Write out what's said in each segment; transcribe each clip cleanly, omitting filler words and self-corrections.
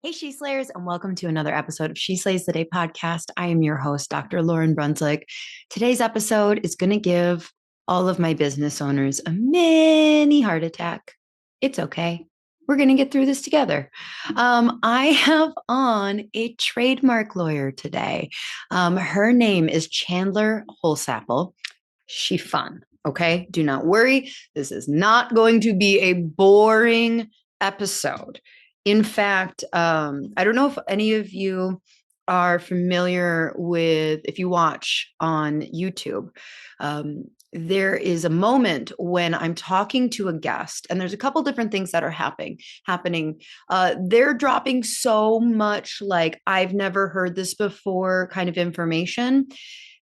Hey, She Slayers, and welcome to another episode of She Slays the Day podcast. I am your host, Dr. Lauren Brunswick. Today's episode is going to give all of my business owners a mini heart attack. It's okay. We're going to get through this together. I have on a trademark lawyer today. Her name is Chandler Holsapple. She fun. Okay. Do not worry. This is not going to be a boring episode. In fact, I don't know if any of you are familiar with, if you watch on YouTube, there is a moment when I'm talking to a guest, and there's a couple different things that are happening. They're dropping so much like I've never heard this before kind of information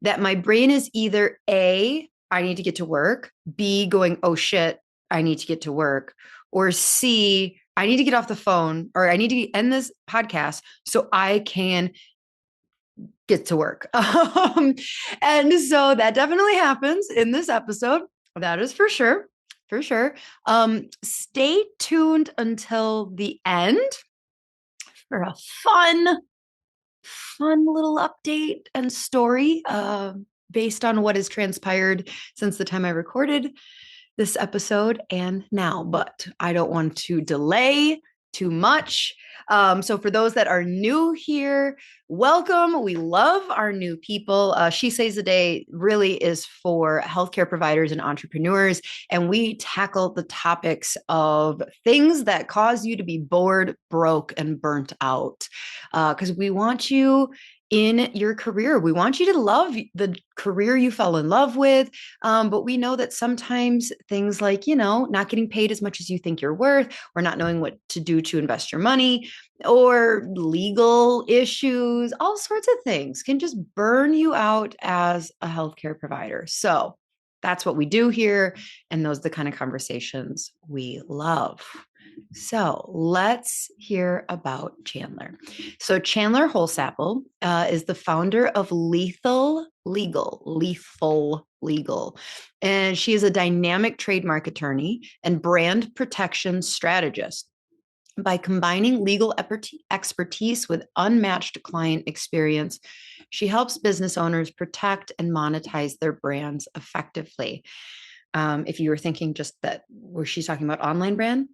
that my brain is either A, I need to get to work, B, going, oh shit, I need to get to work, or C, I need to get off the phone, or I need to end this podcast so I can get to work. And so that definitely happens in this episode. That is for sure. For sure. Stay tuned until the end for a fun little update and story based on what has transpired since the time I recorded this episode and now, but I don't want to delay too much. So for those that are new here, welcome. We love our new people. She Says the Day really is for healthcare providers and entrepreneurs. And we tackle the topics of things that cause you to be bored, broke, and burnt out. Because we want you in your career. We want you to love the career you fell in love with. But we know that sometimes things like, not getting paid as much as you think you're worth, or not knowing what to do to invest your money, or legal issues, all sorts of things can just burn you out as a healthcare provider. So that's what we do here. And those are the kind of conversations we love. So let's hear about Chandler. So Chandler Holsapple is the founder of Lethal Legal. And she is a dynamic trademark attorney and brand protection strategist. By combining legal expertise with unmatched client experience, she helps business owners protect and monetize their brands effectively. If you were thinking just that, where she's talking about online brand,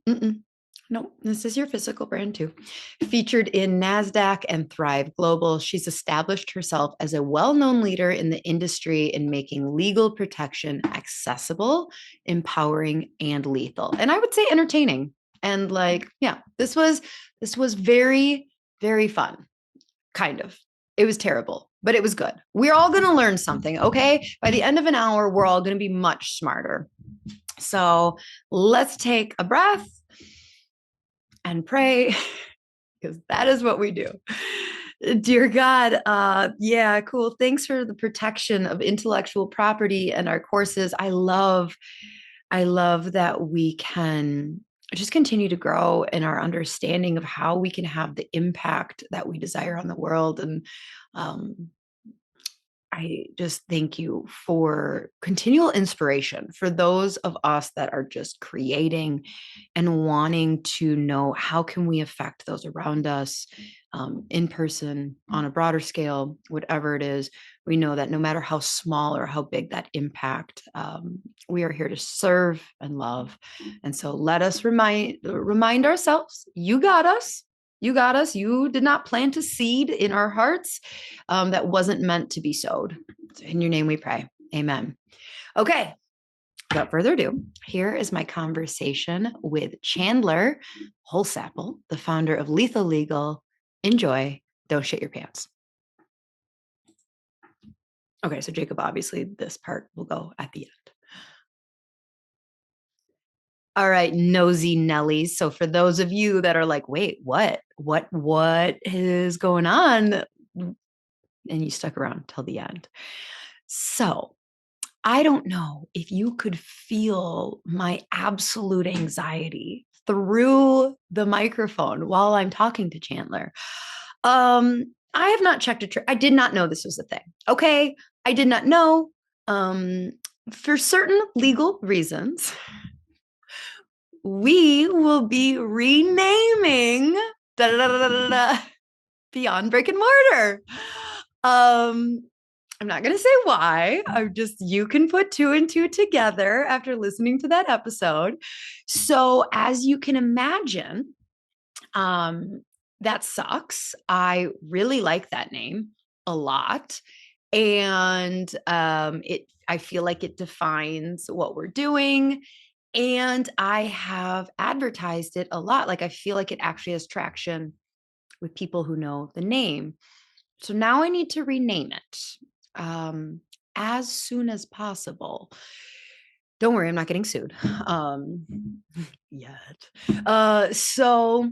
no, this is your physical brand too. Featured in NASDAQ and Thrive Global, she's established herself as a well-known leader in the industry in making legal protection accessible, empowering, and lethal. And I would say entertaining. And this was very, very fun. Kind of. It was terrible, but it was good. We're all going to learn something, okay? By the end of an hour, we're all going to be much smarter. So let's take a breath and pray, because that is what we do. Dear God, yeah, cool. Thanks for the protection of intellectual property and our courses. I love that we can just continue to grow in our understanding of how we can have the impact that we desire on the world. And I just thank you for continual inspiration for those of us that are just creating and wanting to know how can we affect those around us, in person, on a broader scale, whatever it is. We know that no matter how small or how big that impact, we are here to serve and love. And so let us remind ourselves, you got us. You got us. You did not plant a seed in our hearts that wasn't meant to be sowed. So in your name we pray. Amen. Okay. Without further ado, here is my conversation with Chandler Holsapple, the founder of Lethal Legal. Enjoy. Don't shit your pants. Okay. So Jacob, obviously this part will go at the end. All right, nosy Nellies. So for those of you that are like, wait, what is going on? And you stuck around till the end. So I don't know if you could feel my absolute anxiety through the microphone while I'm talking to Chandler. I have not checked I did not know this was a thing. Okay. I did not know, for certain legal reasons, we will be renaming Da, da, da, da, da, da, beyond brick and mortar. I'm not going to say why. I'm just, you can put two and two together after listening to that episode. So, as you can imagine, that sucks. I really like that name a lot. And I feel like it defines what we're doing. And I have advertised it a lot. Like I feel like it actually has traction with people who know the name. So now I need to rename it as soon as possible. Don't worry, I'm not getting sued yet. So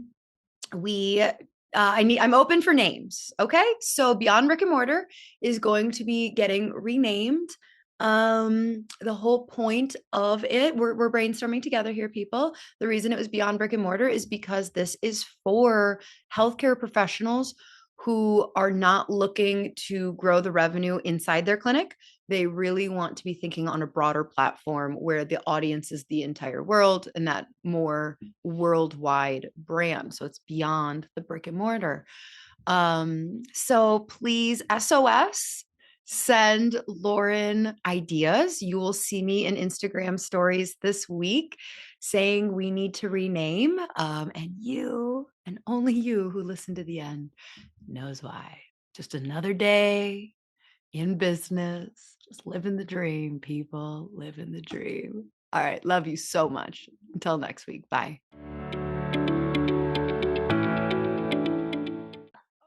I'm open for names. Okay. So Beyond Brick and Mortar is going to be getting renamed. The whole point of it, we're brainstorming together here, people. The reason it was Beyond Brick and Mortar is because this is for healthcare professionals who are not looking to grow the revenue inside their clinic. They really want to be thinking on a broader platform where the audience is the entire world and that more worldwide brand. So it's beyond the brick and mortar. So please, SOS, send Lauren ideas. You will see me in Instagram stories this week saying we need to rename. And you, and only you who listen to the end, knows why. Just another day in business. Just living the dream, people. Living the dream. All right. Love you so much. Until next week. Bye.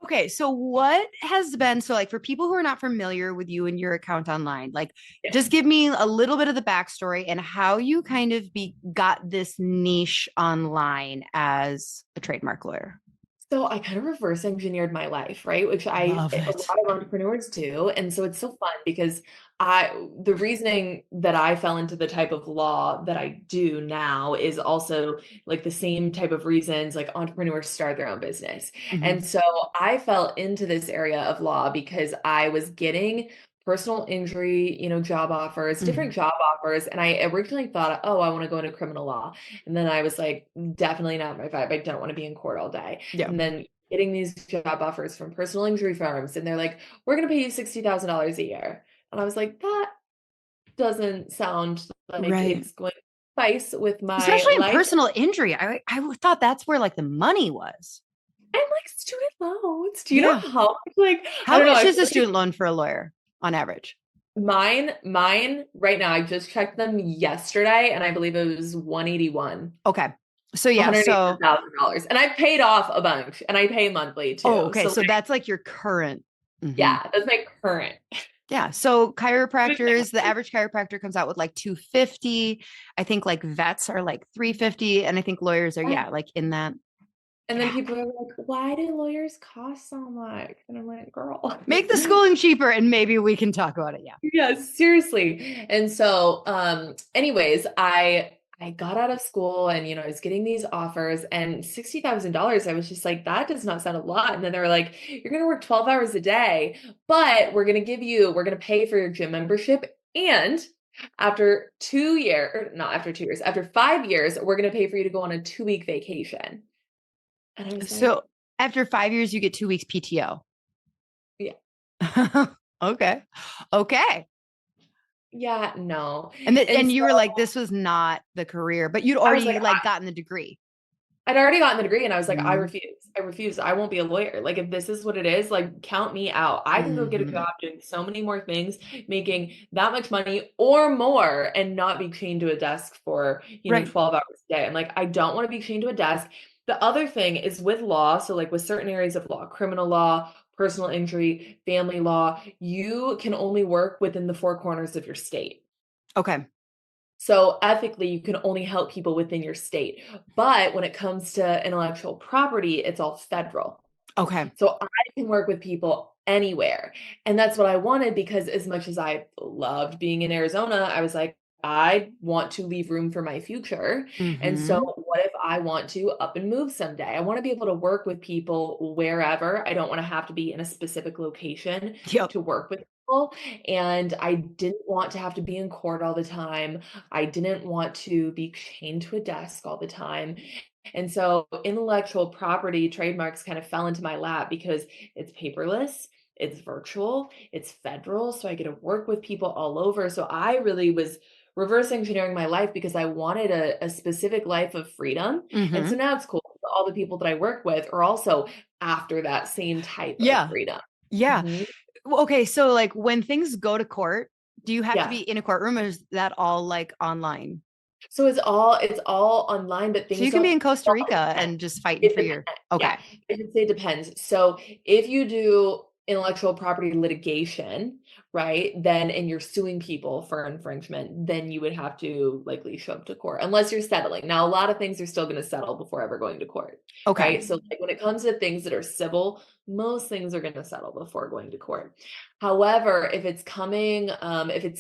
Okay, so what has been so like for people who are not familiar with you and your account online, like just give me a little bit of the backstory and how you kind of got this niche online as a trademark lawyer. So I kind of reverse engineered my life, right? Which Love a it. lot of entrepreneurs do. And so it's so fun because the reasoning that I fell into the type of law that I do now is also like the same type of reasons like entrepreneurs start their own business. Mm-hmm. And so I fell into this area of law because I was getting personal injury, job offers, Mm-hmm. different job offers. And I originally thought, oh, I want to go into criminal law. And then I was like, definitely not my vibe. I don't want to be in court all day. Yeah. And then getting these job offers from personal injury firms, and they're like, we're going to pay you $60,000 a year. And I was like, that doesn't sound like Right. it's going to spice with my Especially in life. personal injury. I thought that's where like the money was. And like student loans. Do you know Yeah. how much, like, I How don't know. much I is feel a like student loan for a lawyer on average? mine right now, I just checked them yesterday and I believe it was 181. Okay. So yeah, so $181,000. And I paid off a bunch and I pay monthly oh, too. okay. So So like, that's like your current. Mhm. yeah, that's my current. Yeah. So chiropractors, the average chiropractor comes out with like 250. I think like vets are like 350. And I think lawyers are, yeah, like in that And then gap. people are like, why do lawyers cost so much? And I'm like, girl. Make the schooling cheaper and maybe we can talk about it. Yeah. Yeah, seriously. And so, anyways, I got out of school and I was getting these offers and $60,000. I was just like, that does not sound a lot. And then they were like, you're gonna work 12 hours a day, but we're gonna pay for your gym membership. And after 2 years, not after 2 years, after 5 years, we're gonna pay for you to go on a 2-week vacation. And I was So like, after 5 years, you get 2 weeks PTO. yeah, Okay. Okay. yeah, no. And And so you were like, this was not the career, but you'd I was like, already like gotten the degree. I'd already gotten the degree and I was like, I Mhm. refuse. I refuse. I won't be a lawyer. Like, if this is what it is, like, count me out. I can go get a Mhm. job doing so many more things, making that much money or more, and not be chained to a desk for, Right. 12 hours a day. I'm like, I don't want to be chained to a desk. The other thing is with law. So, like, with certain areas of law, criminal law, personal injury, family law, you can only work within the four corners of your state. Okay. So ethically, you can only help people within your state. But when it comes to intellectual property, it's all federal. Okay. So I can work with people anywhere. And that's what I wanted because as much as I loved being in Arizona, I was like, I want to leave room for my future. And so Hmm. what if I want to up and move someday? I want to be able to work with people wherever. I don't want to have to be in a specific location Yep. to work with people. And I didn't want to have to be in court all the time. I didn't want to be chained to a desk all the time. And so intellectual property trademarks kind of fell into my lap because it's paperless, it's virtual, it's federal. So I get to work with people all over. So I really was reverse engineering my life because I wanted a specific life of freedom. And so Mm-hmm. now it's cool. All the people that I work with are also after that same type of Yeah. freedom. Yeah. Mhm. Well, okay. So like when things go to court, do you have to be Yeah. in a courtroom or is that all like online? So it's all online, but So you things can be don't in Costa well, Rica and just fighting it for depends. your, okay. Yeah, I should say it depends. So if you do intellectual property litigation, right, then and you're suing people for infringement, then you would have to likely show up to court unless you're settling. Now, a lot of things are still going to settle before ever going to court, Okay. right? So like when it comes to things that are civil, most things are going to settle before going to court. However, if it's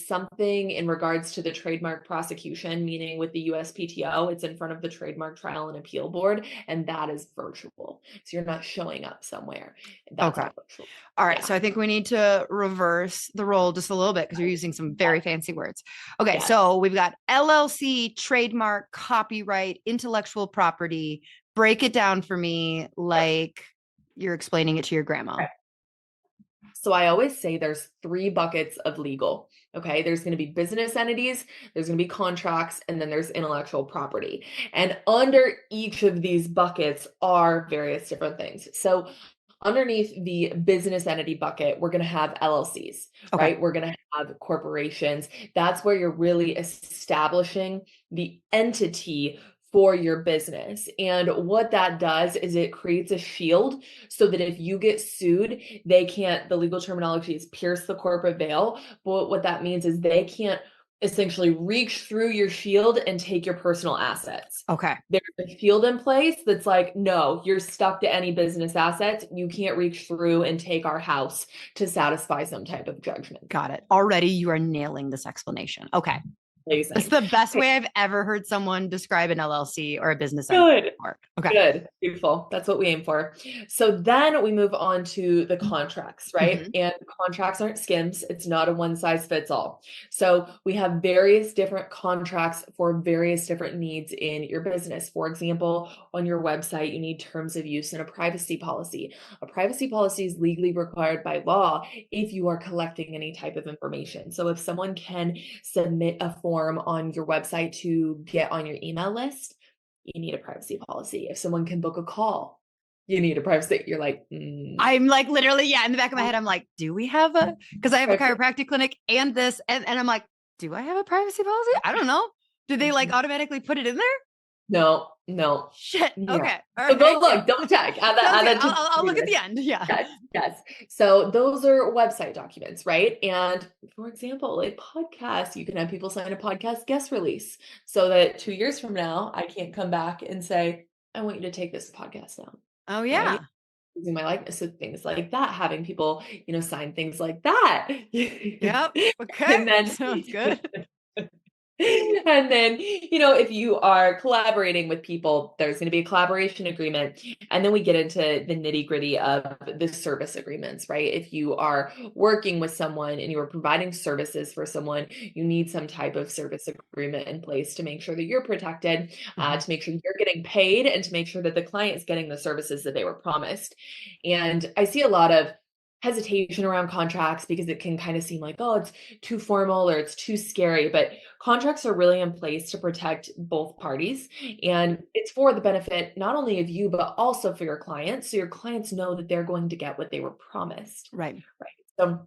something in regards to the trademark prosecution, meaning with the USPTO, it's in front of the Trademark Trial and Appeal Board, and that is virtual. So you're not showing up somewhere. That's Okay. all virtual. All right. Yeah. So I think we need to reverse the role just a little bit because you're using some very fancy words. Okay. Yes. So we've got LLC, trademark, copyright, intellectual property. Break it down for me like you're explaining it to your grandma. Yep. So I always say there's three buckets of legal. Okay. There's going to be business entities, there's going to be contracts, and then there's intellectual property. And under each of these buckets are various different things. So underneath the business entity bucket, we're going to have LLCs, Okay. right? We're going to have corporations. That's where you're really establishing the entity for your business. And what that does is it creates a shield so that if you get sued, they can't, the legal terminology is pierce the corporate veil. But what that means is they can't essentially reach through your shield and take your personal assets. Okay. There's a shield in place that's like, no, you're stuck to any business assets. You can't reach through and take our house to satisfy some type of judgment. Got it. Already you are nailing this explanation. Okay. It's Amazing. the best way I've ever heard someone describe an LLC or a business entity Good. before. Okay. Good. Beautiful. That's what we aim for. So then we move on to the contracts, right? Mm-hmm. And contracts aren't skims. It's not a one size fits all. So we have various different contracts for various different needs in your business. For example, on your website, you need terms of use and a privacy policy. A privacy policy is legally required by law if you are collecting any type of information. So if someone can submit a form on your website to get on your email list, you need a privacy policy. If someone can book a call, you need a privacy. You're like, I'm like literally, yeah, in the back of my head, I'm like, do we have a, because I have a chiropractic clinic and this, and I'm like, do I have a privacy policy? I don't know. Do they like automatically put it in there? no. Shit. Yeah. Okay. All So go right. look, double check. Add that, Sounds add good. that to I'll look at the the end. Yeah. Yes, yes. So those are website documents, right? And for example, a podcast, you can have people sign a podcast guest release so that 2 years from now, I can't come back and say, I want you to take this podcast down, Oh, right? yeah. Using my likeness, so things like that, having people, sign things like that. Yep. Okay. And then Sounds good. and then, if you are collaborating with people, there's going to be a collaboration agreement. And then we get into the nitty-gritty of the service agreements, right? If you are working with someone and you are providing services for someone, you need some type of service agreement in place to make sure that you're protected, to make sure you're getting paid, and to make sure that the client is getting the services that they were promised. And I see a lot of hesitation around contracts because it can kind of seem like, oh, it's too formal or it's too scary. But contracts are really in place to protect both parties. And it's for the benefit not only of you, but also for your clients. So your clients know that they're going to get what they were promised. Right. Right. So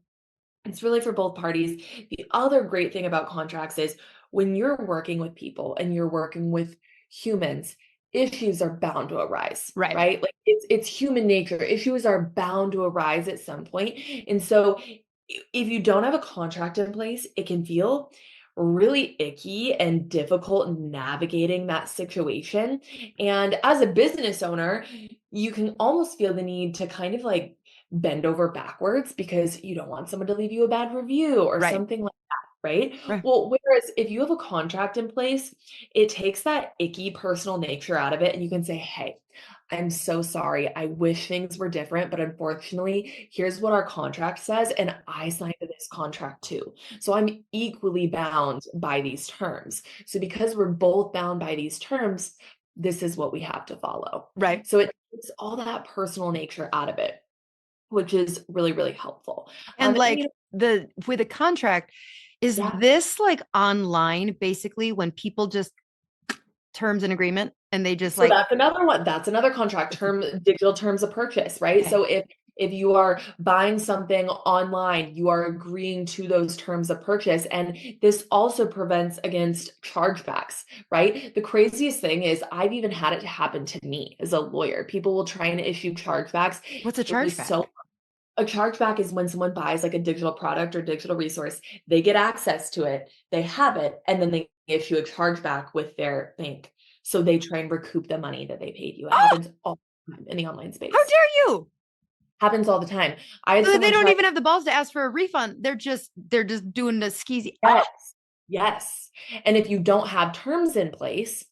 it's really for both parties. The other great thing about contracts is when you're working with people and you're working with humans, issues are bound to arise, Right. right? Like it's human nature. Issues are bound to arise at some point. And so if you don't have a contract in place, it can feel really icky and difficult navigating that situation. And as a business owner, you can almost feel the need to kind of like bend over backwards because you don't want someone to leave you a bad review or Right. something like that, right? Right. Well, whereas if you have a contract in place, it takes that icky personal nature out of it and you can say, hey, I'm so sorry. I wish things were different, but unfortunately, here's what our contract says, and I signed this contract too. So I'm equally bound by these terms. So because we're both bound by these terms, this is what we have to follow. Right. So it takes all that personal nature out of it, which is really, really helpful. And You like know, with a contract, is yeah. this like online basically when people just terms and agreement and they just So like, that's another one. That's another contract term, digital terms of purchase, right? okay, So if you are buying something online, you are agreeing to those terms of purchase. And this also prevents against chargebacks, right? The craziest thing is I've even had it happen to me as a lawyer. People will try and issue chargebacks. what's a It was chargeback? so A chargeback is when someone buys like a digital product or digital resource, they get access to it, they have it, and then they issue a chargeback with their bank. So they try and recoup the money that they paid you. It Oh, happens all the time in the online how space. dare you? Happens all the time. I had So they someone don't try. even have the balls to ask for a refund. They're just doing the skeezy. Oh, Yes, yes. And if you don't have terms in place,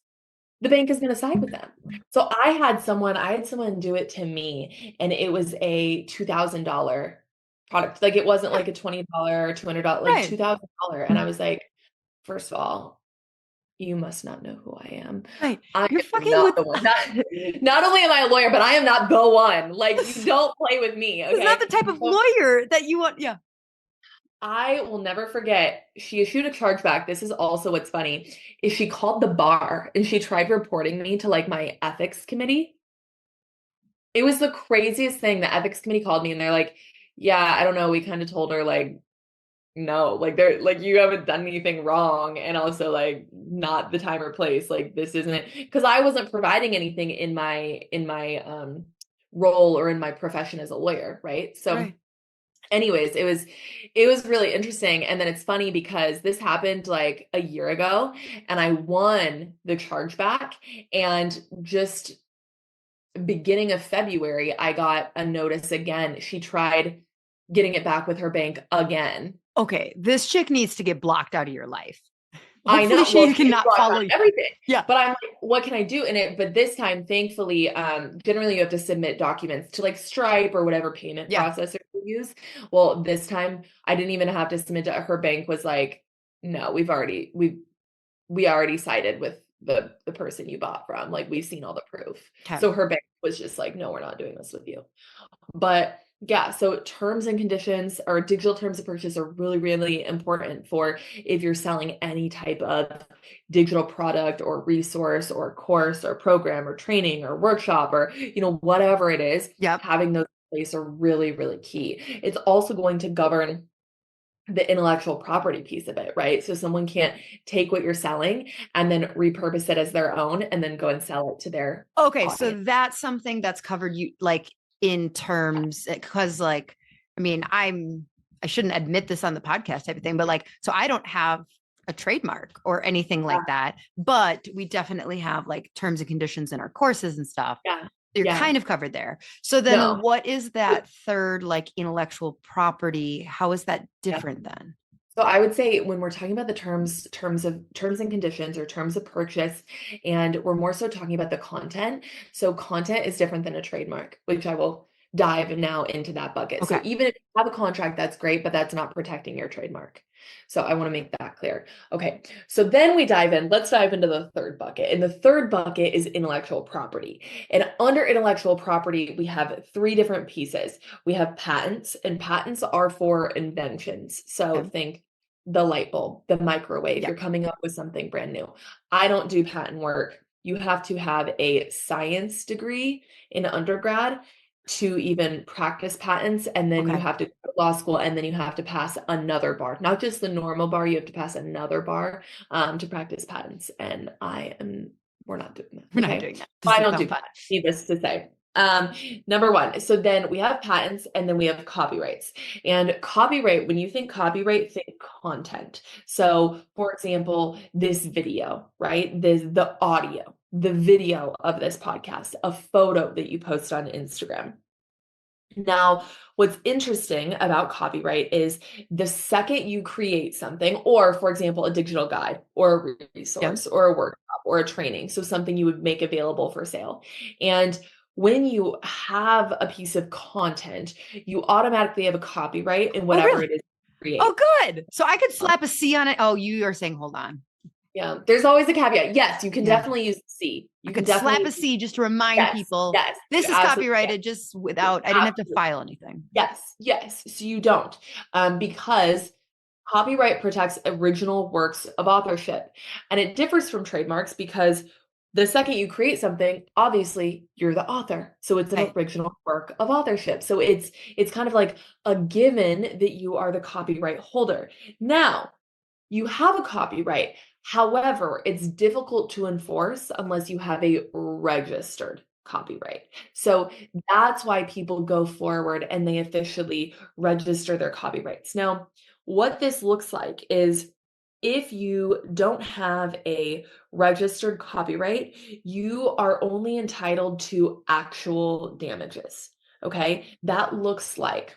the bank is going to side with them. So I had someone do it to me, and it was a $2,000 product. Like it wasn't yeah, like a $20 or $200, like right, $2,000. And I was like, first of all, you must not know who I am. right. I You're am fucking not with. the one. Not only am I a lawyer, but I am not the one. Like you don't play with me, It's not okay? the type of So lawyer that you want. Yeah. I will never forget, she issued a chargeback. This is also what's funny, is she called the bar and she tried reporting me to like my ethics committee. It was the craziest thing. The ethics committee called me and they're like, yeah, I don't know. We kind of told her like, no, like they're like, you haven't done anything wrong. And also like not the time or place. Like this isn't because I wasn't providing anything in my role or in my profession as a lawyer, right? So Right. anyways, it was really interesting. And then it's funny because this happened like a year ago and I won the chargeback and just beginning of February, I got a notice again. She tried getting it back with her bank again. Okay. This chick needs to get blocked out of your life. I Hopefully know. Well, she she is cannot blocked on follow you. everything. Yeah. But I'm like, what can I do? But this time, thankfully, generally you have to submit documents to like Stripe or whatever payment Yeah. processor you use. Well, this time I didn't even have to submit to her bank was like, no, we already sided with the person you bought from. Like we've seen all the proof. Okay. So her bank was just like, no, we're not doing this with you. But yeah, so terms and conditions or digital terms of purchase are really, really important for if you're selling any type of digital product or resource or course or program or training or workshop or, whatever it is, Yep. having those in place are really, really key. It's also going to govern the intellectual property piece of it, right? So someone can't take what you're selling and then repurpose it as their own and then go and sell it to their Okay. So audience. that's something that's covered you like in terms because like, I mean, I shouldn't admit this on the podcast type of thing, but like, so I don't have a trademark or anything Yeah, like that, but we definitely have like terms and conditions in our courses and stuff. yeah, You're yeah. kind of covered there. So then No. what is that third like intellectual property? How is that Yeah. different then? So I would say when we're talking about the terms and conditions or terms of purchase, and we're more so talking about the content. So content is different than a trademark, which I will dive now into that bucket. So Okay. even if you have a contract, that's great, but that's not protecting your trademark. So I want to make that clear. Okay. So then we dive in. Let's dive into the third bucket. And the third bucket is intellectual property. And under intellectual property, we have three different pieces. We have patents, and patents are for inventions. So Okay. think the light bulb, the microwave, Yeah. you're coming up with something brand new. I don't do patent work. You have to have a science degree in undergrad to even practice patents. And then you Okay. have to go to law school and then you have to pass another bar, not just the normal bar, you have to pass another bar to practice patents. And we're not doing that. We're not Okay. doing that. I Doesn't don't do sound fun. patents, needless to say. Number one. So then we have patents and then we have copyrights. And copyright, when you think copyright, think content. So for example, this video, right? The audio, the video of this podcast, a photo that you post on Instagram. Now, what's interesting about copyright is the second you create something, or for example, a digital guide or a Yeah. resource or a workshop or a training, so something you would make available for sale. And when you have a piece of content, you automatically have a copyright in Oh, whatever really? it is you Oh, create. good. So I could slap a C on it. Oh, you are saying, hold on. Yeah. There's always a caveat. Yes, you can Yeah. definitely use C. I You can could definitely slap a use, C just to remind yes, people yes, this is absolutely. Yes, copyrighted just without, I didn't have to absolutely. file anything. Yes, yes. So you don't, because copyright protects original works of authorship. And it differs from trademarks because the second you create something, obviously you're the author. So it's an Right. original work of authorship. So it's kind of like a given that you are the copyright holder. Now, you have a copyright. However, it's difficult to enforce unless you have a registered copyright. So that's why people go forward and they officially register their copyrights. Now, what this looks like is if you don't have a registered copyright, you are only entitled to actual damages. Okay. That looks like,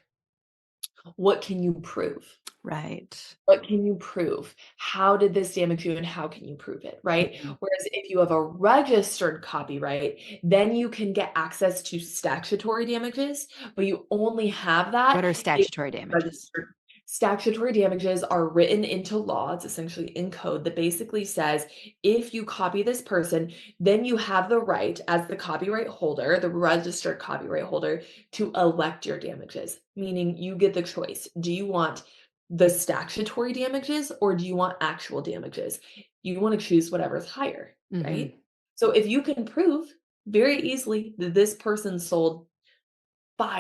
what can you prove? Right. What can you prove? How did this damage you and how can you prove it, right? Mhm. Whereas if you have a registered copyright, then you can get access to statutory damages, but you only have What that are if statutory you're damages? registered. Statutory damages are written into law. It's essentially in code that basically says if you copy this person, then you have the right as the copyright holder, the registered copyright holder, to elect your damages, meaning you get the choice. Do you want the statutory damages or do you want actual damages? You want to choose whatever's higher, Hmm. right? So if you can prove very easily that this person sold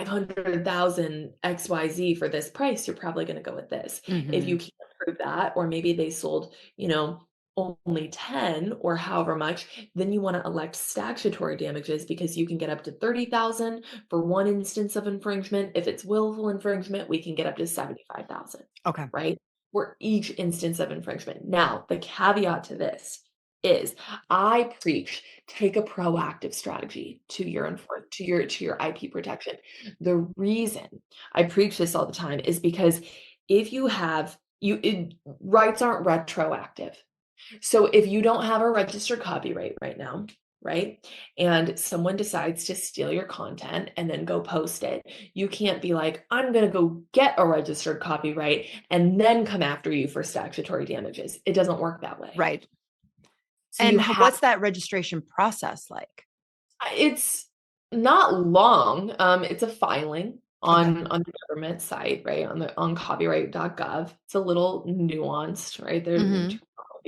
500,000 XYZ for this price, you're probably going to go with this. If Hmm. you can't prove that, or maybe they sold, only 10 or however much, then you want to elect statutory damages because you can get up to 30,000 for one instance of infringement. If it's willful infringement, we can get up to 75,000, Okay. right? For each instance of infringement. Now, the caveat to this is I preach take a proactive strategy to your IP protection. The reason I preach this all the time is because if you have rights aren't retroactive. So if you don't have a registered copyright right now, right? And someone decides to steal your content and then go post it, you can't be like, I'm going to go get a registered copyright and then come after you for statutory damages. It doesn't work that way. Right. So you And have, what's that registration process like? it's not long. It's a filing Okay. on the government site, right? On copyright.gov. It's a little nuanced, right? There's Hmm. terminology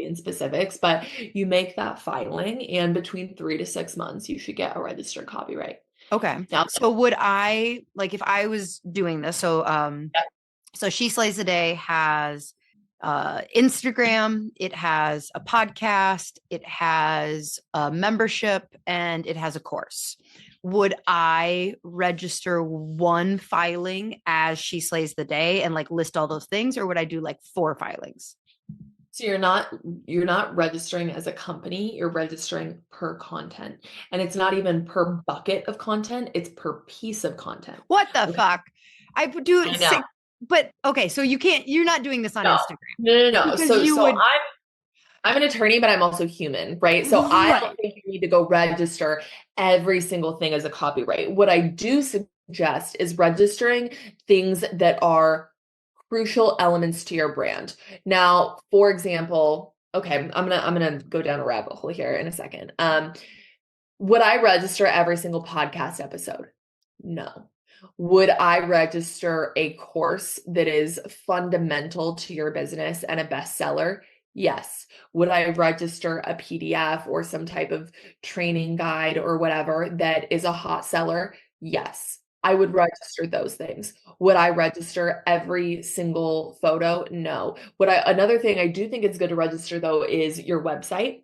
and specifics, but you make that filing, and between 3 to 6 months, you should get a registered copyright. Okay. Now, So would I, like, if I was doing this, so She Slays the Day has Instagram, it has a podcast, it has a membership, and it has a course. Would I register one filing as She Slays the Day and like list all those things, or would I do like 4 filings? so you're not registering as a company, you're registering per content. And it's not even per bucket of content, it's per piece of content. What the Okay. fuck? I would do I know. six, but okay, so you're not doing this on No. Instagram No. because So you so would, I'm an attorney, but I'm also human, right? So I don't right, think you need to go register every single thing as a copyright. What I do suggest is registering things that are crucial elements to your brand. Now, for example, okay, I'm gonna go down a rabbit hole here in a second. Would I register every single podcast episode? No. Would I register a course that is fundamental to your business and a bestseller? Yes. Would I register a PDF or some type of training guide or whatever that is a hot seller? Yes. I would register those things. Would I register every single photo? No. Another thing I do think it's good to register though is your website,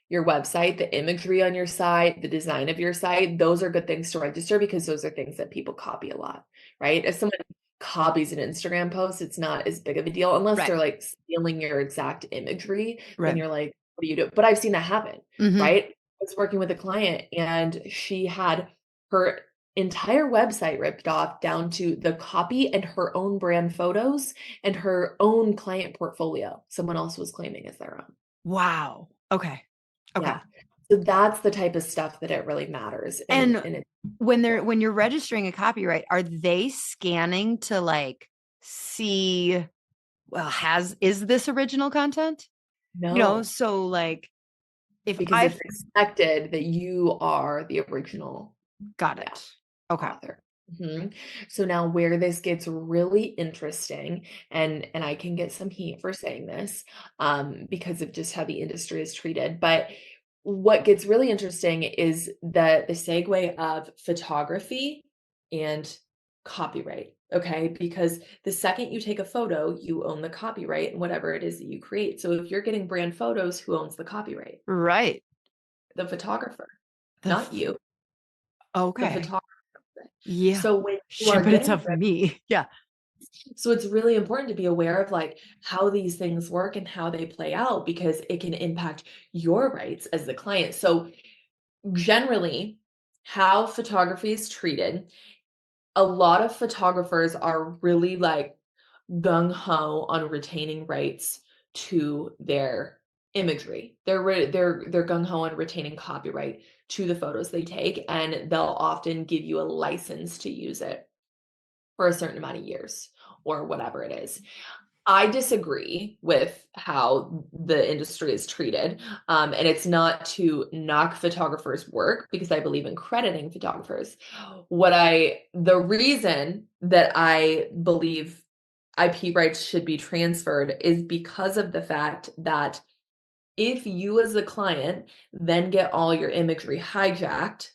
the imagery on your site, the design of your site, those are good things to register because those are things that people copy a lot, right? If someone copies an Instagram post, it's not as big of a deal unless right, they're like stealing your exact imagery. Then right. you're like, what do you do? But I've seen that happen, Hmm. right? I was working with a client and she had her entire website ripped off down to the copy and her own brand photos and her own client portfolio. Someone else was claiming as their own. Wow. Okay. Okay. Yeah. So that's the type of stuff that it really matters And and it when you're registering a copyright, are they scanning to like see, well, is this original content? No, so like if because I it's expected that you are the original, got yeah, it. Okay. author. Mhm. So now where this gets really interesting, and I can get some heat for saying this, because of just how the industry is treated, but what gets really interesting is the segue of photography and copyright, okay? Because the second you take a photo, you own the copyright and whatever it is that you create. So if you're getting brand photos, who owns the copyright? Right. The photographer, The not you, the okay. photographer. Yeah. So when you Shit, are but it's getting up for me. Yeah. So it's really important to be aware of like how these things work and how they play out because it can impact your rights as the client. So generally, how photography is treated, a lot of photographers are really like gung ho on retaining rights to their imagery. They're gung ho on retaining copyright to the photos they take, and they'll often give you a license to use it for a certain amount of years or whatever it is. I disagree with how the industry is treated. And it's not to knock photographers' work because I believe in crediting photographers. The reason that I believe IP rights should be transferred is because of the fact that if you as the client then get all your imagery hijacked,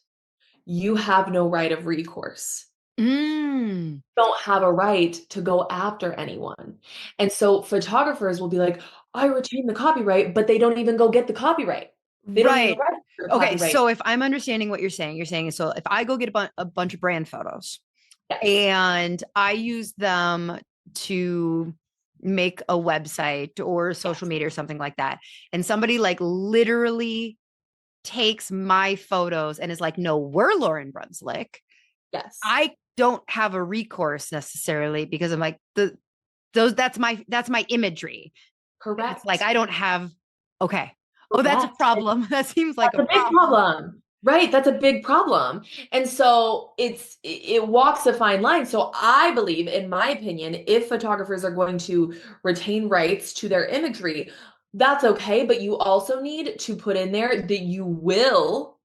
you have no right of recourse, Mm, don't have a right to go after anyone. And so photographers will be like, I retain the copyright, but they don't even go get the copyright. They don't even right. register the Okay. copyright. So if I'm understanding what you're saying is so if I go get a bunch of brand photos Yes. and I use them to make a website or social Yes. media or something like that, and somebody like literally takes my photos and is like, no, we're Lauren Brunswick. Yes. I don't have a recourse necessarily because I'm like that's my imagery. And it's like Correct. I don't have okay. Oh, that's a Correct. problem. That seems like That's a a big problem. problem. Right, that's a big problem. And so it walks a fine line. So I believe, in my opinion, if photographers are going to retain rights to their imagery, that's okay, but you also need to put in there that you will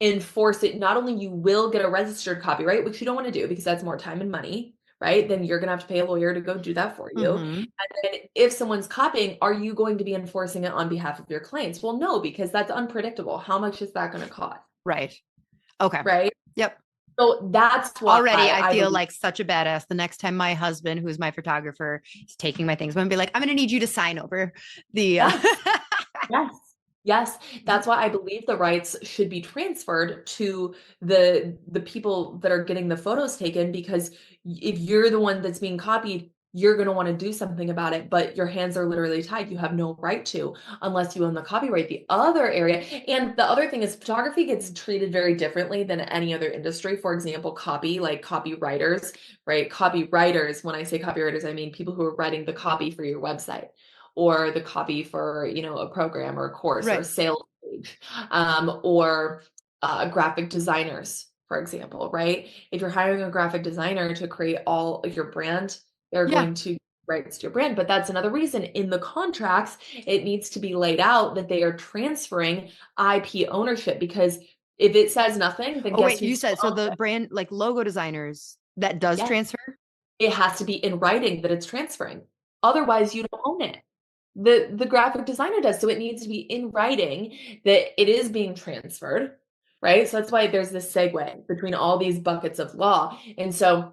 enforce it. Not only you will get a registered copyright, which you don't want to do because that's more time and money, right? Then you're gonna have to pay a lawyer to go do that for you. Mm-hmm. And if someone's copying, are you going to be enforcing it on behalf of your clients? Well, no, because that's unpredictable. How much is that going to cost? Right. Okay. Right. Yep. So that's why Already I I feel believe, like such a badass. The next time my husband, who's my photographer, is taking my things, I'm gonna be like, I'm gonna need you to sign over the yes, yes, yes. That's why I believe the rights should be transferred to the people that are getting the photos taken, because if you're the one that's being copied, you're going to want to do something about it, but your hands are literally tied. You have no right to unless you own the copyright. The other area, and the other thing is photography gets treated very differently than any other industry. For example, like copywriters, right? Copywriters, when I say copywriters, I mean people who are writing the copy for your website or the copy for, a program or a course or a right. sales page, or graphic designers, for example, right? If you're hiring a graphic designer to create all of your brand, they're Yeah. going to rights to your brand. But that's another reason in the contracts, it needs to be laid out that they are transferring IP ownership, because if it says nothing, then Oh guess wait, you who's said so the brand like logo designers that does yes, transfer? it has to be in writing that it's transferring. Otherwise, you don't own it. The graphic designer does. So it needs to be in writing that it is being transferred, right? So that's why there's this segue between all these buckets of law. And so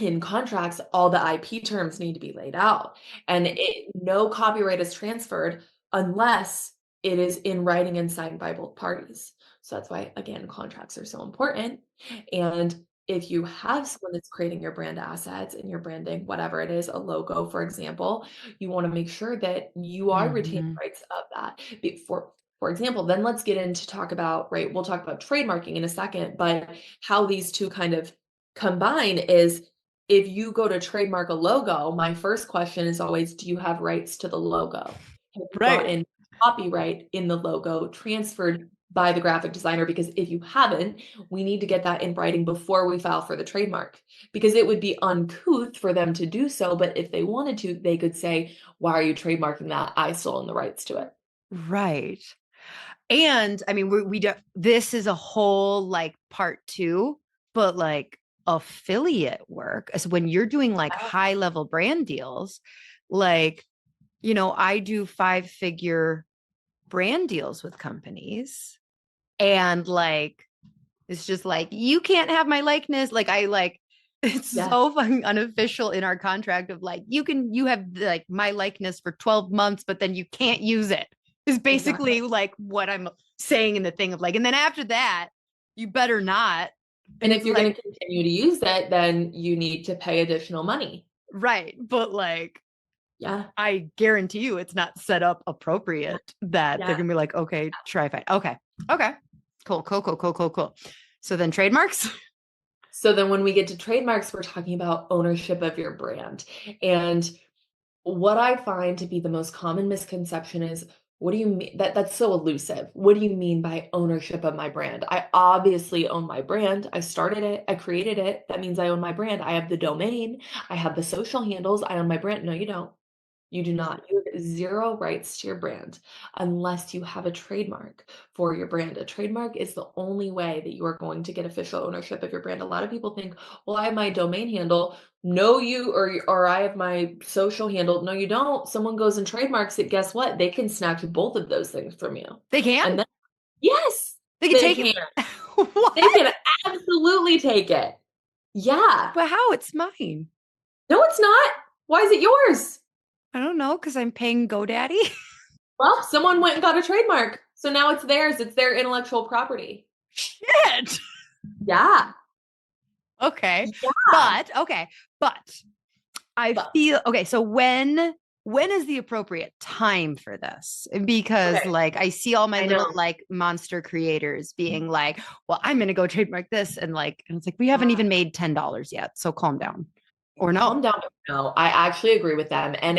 in contracts, all the IP terms need to be laid out, and no copyright is transferred unless it is in writing and signed by both parties. So that's why, again, contracts are so important. And if you have someone that's creating your brand assets and your branding, whatever it is, a logo, for example, you want to make sure that you are retaining Mm-hmm. rights of that. For example, then let's get into talk about, right? We'll talk about trademarking in a second, but how these two kind of combine is, if you go to trademark a logo, my first question is always, do you have rights to the logo? Have you Right. gotten copyright in the logo transferred by the graphic designer? Because if you haven't, we need to get that in writing before we file for the trademark, because it would be uncouth for them to do so. But if they wanted to, they could say, why are you trademarking that? I still own the rights to it. Right. And I mean, we do, this is a whole like part two, but like affiliate work. So when you're doing like high level brand deals, like, I do 5-figure brand deals with companies. And like, it's just like, you can't have my likeness. Like, it's Yes, so fucking unofficial in our contract of like, you have like my likeness for 12 months, but then you can't use it, is exactly. basically like what I'm saying in the thing of like, and then after that, you better not. And And if it's you're going like, to continue to use it, then you need to pay additional money. right. But like, Yeah. I guarantee you it's not set up appropriate that they're Yeah. going to be like, okay, try fight. Okay. Okay. Cool, cool, cool, cool, cool, cool. So then trademarks. So then when we get to trademarks, we're talking about ownership of your brand. And what I find to be the most common misconception is, what do you mean? That's so elusive. What do you mean by ownership of my brand? I obviously own my brand. I started it, I created it. That means I own my brand. I have the domain, I have the social handles, I own my brand. No, you don't. You do not. You have zero rights to your brand unless you have a trademark for your brand. A trademark is the only way that you are going to get official ownership of your brand. A lot of people think, well, I have my domain handle. No, or I have my social handle. No, you don't. Someone goes and trademarks it. Guess what? They can snatch both of those things from you. They can. And then, yes, They can they take it. can. They What? can absolutely take it. Yeah. But how? It's mine. No, it's not. Why is it yours? I don't know because I'm paying GoDaddy. Well, someone went and got a trademark. So now it's theirs. It's their intellectual property. Shit. Yeah. Okay. Yeah. But I But feel okay. So when is the appropriate time for this? Because okay. like I see all my I little know. like monster creators being like, well, I'm gonna go trademark this. And it's like, we haven't even made $10 yet. So calm down. Or Calm no. down. No, I actually agree with them. And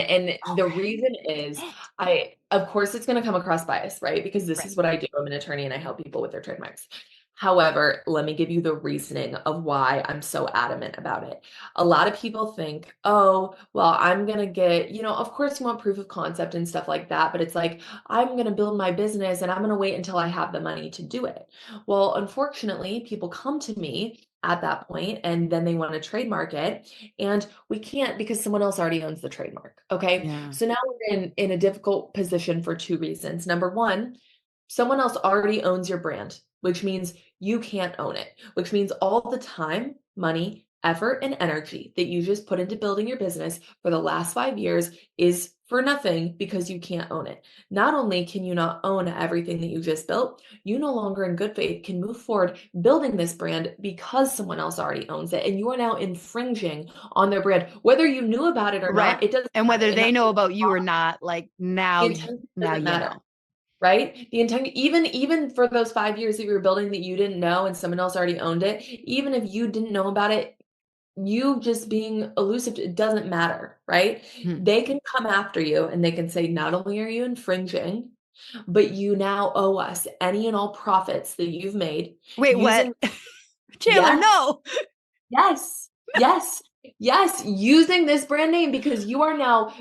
the reason is Shit. I of course it's going to come across bias, right? Because this Right. is what I do. I'm an attorney and I help people with their trademarks. However, let me give you the reasoning of why I'm so adamant about it. A lot of people think, oh, well, I'm going to get, of course you want proof of concept and stuff like that, but it's like, I'm going to build my business and I'm going to wait until I have the money to do it. Well, unfortunately, people come to me at that point and then they want to trademark it. And we can't because someone else already owns the trademark. Okay. Yeah. So now we're in a difficult position for two reasons. Number one, someone else already owns your brand, which means you can't own it, which means all the time, money, effort, and energy that you just put into building your business for the last 5 years is for nothing because you can't own it. Not only can you not own everything that you just built, you no longer in good faith can move forward building this brand because someone else already owns it. And you are now infringing on their brand. Whether you knew about it or Right. not, it doesn't And matter. whether And they that's know the about you or not, like intent now doesn't you matter. know. Right? The intent, even for those 5 years that you were building that you didn't know and someone else already owned it, even if you didn't know about it, you just being elusive, it doesn't matter, right? Hmm. They can come after you and they can say, not only are you infringing, but you now owe us any and all profits that you've made Wait, what? using, Chandler, yes, no. yes, yes, yes, using this brand name because you are now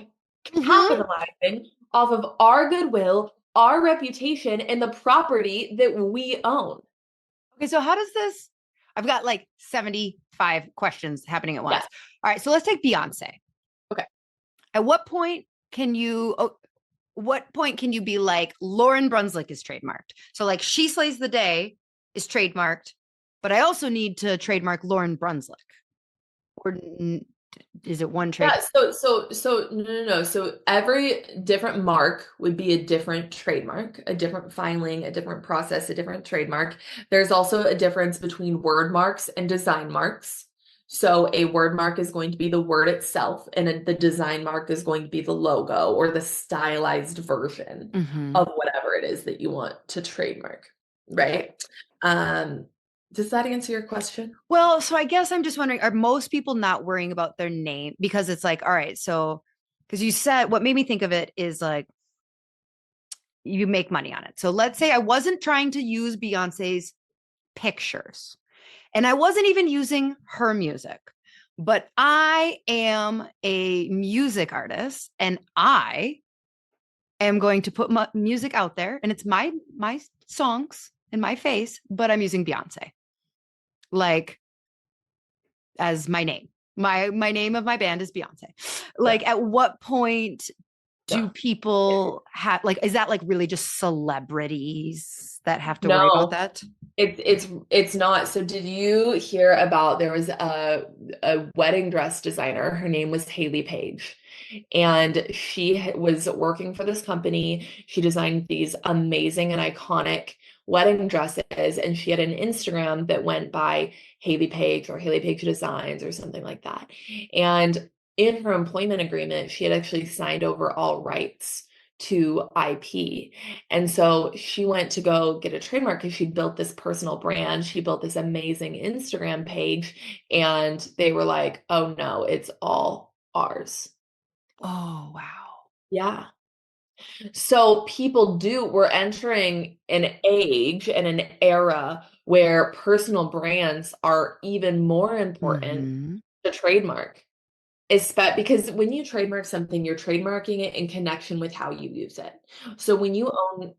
Hmm. capitalizing off of our goodwill, our reputation, and the property that we own. Okay, so how does this? I've got like 75 questions happening at once. Yes. All right, so let's take Beyonce. Okay. At what point can you be like Lauren Brunswick is trademarked? So like She Slays the Day is trademarked, but I also need to trademark Lauren Brunswick. Or is it one trade? Yeah, so no, no, no. So every different mark would be a different trademark, a different filing, a different process, a different trademark. There's also a difference between word marks and design marks. So a word mark is going to be the word itself, and the design mark is going to be the logo or the stylized version Mm-hmm. of whatever it is that you want to trademark, Okay. right? Um, does that answer your question? Well, so I guess I'm just wondering, are most people not worrying about their name? Because it's like, all right, so because you said what made me think of it is like you make money on it. So let's say I wasn't trying to use Beyonce's pictures and I wasn't even using her music, but I am a music artist and I am going to put my music out there, and it's my songs in my face, but I'm using Beyonce like as my name. My name of my band is Beyonce. Like, Yeah. at what point do No. people have, like, is that like really just celebrities that have to worry about No. that? It's not. So did you hear about there was a wedding dress designer. Her name was Haley Page. And she was working for this company. She designed these amazing and iconic wedding dresses. And she had an Instagram that went by Haley Page or Haley Page Designs or something like that. And in her employment agreement, she had actually signed over all rights to IP. And so she went to go get a trademark because she built this personal brand. She built this amazing Instagram page, and they were like, oh no, it's all ours. Oh, wow. Yeah. So we're entering an age and an era where personal brands are even more important Mm-hmm. to trademark. Because when you trademark something, you're trademarking it in connection with how you use it. So when you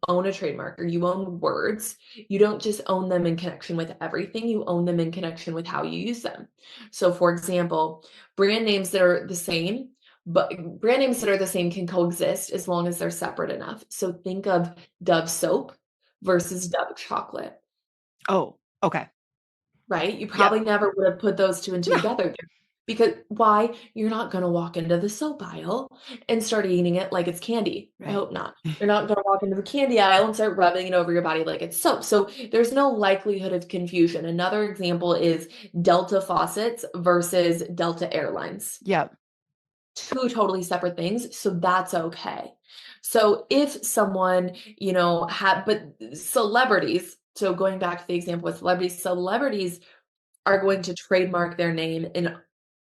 own a trademark or you own words, you don't just own them in connection with everything, you own them in connection with how you use them. So for example, brand names that are the same, but brand names that are the same can coexist as long as they're separate enough. So think of Dove soap versus Dove chocolate, Oh, okay. right? You Yep. probably never would have put those two and two No. together. Because why? You're not going to walk into the soap aisle and start eating it like it's candy. I Right. hope not. You're not going to walk into the candy aisle and start rubbing it over your body like it's soap. So there's no likelihood of confusion. Another example is Delta faucets versus Delta Airlines. Yep. Two totally separate things. So that's okay. So if someone, but celebrities, so going back to the example with celebrities are going to trademark their name in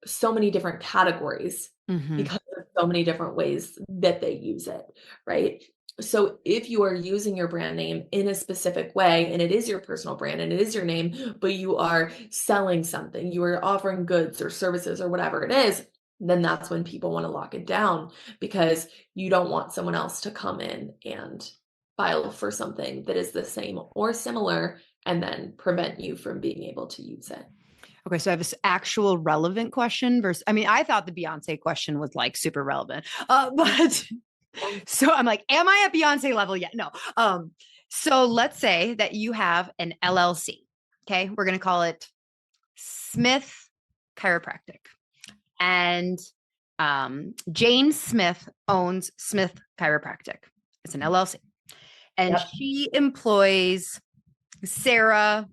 so many different categories Mm-hmm. because of so many different ways that they use it, right? So if you are using your brand name in a specific way, and it is your personal brand and it is your name, but you are selling something, you are offering goods or services or whatever it is, then that's when people want to lock it down because you don't want someone else to come in and file for something that is the same or similar and then prevent you from being able to use it. Okay, so I have this actual relevant question versus, I mean, I thought the Beyonce question was like super relevant. But so I'm like, am I at Beyonce level yet? No. So let's say that you have an LLC. Okay, we're gonna call it Smith Chiropractic. And Jane Smith owns Smith Chiropractic. It's an LLC. And Yep. she employs Sarah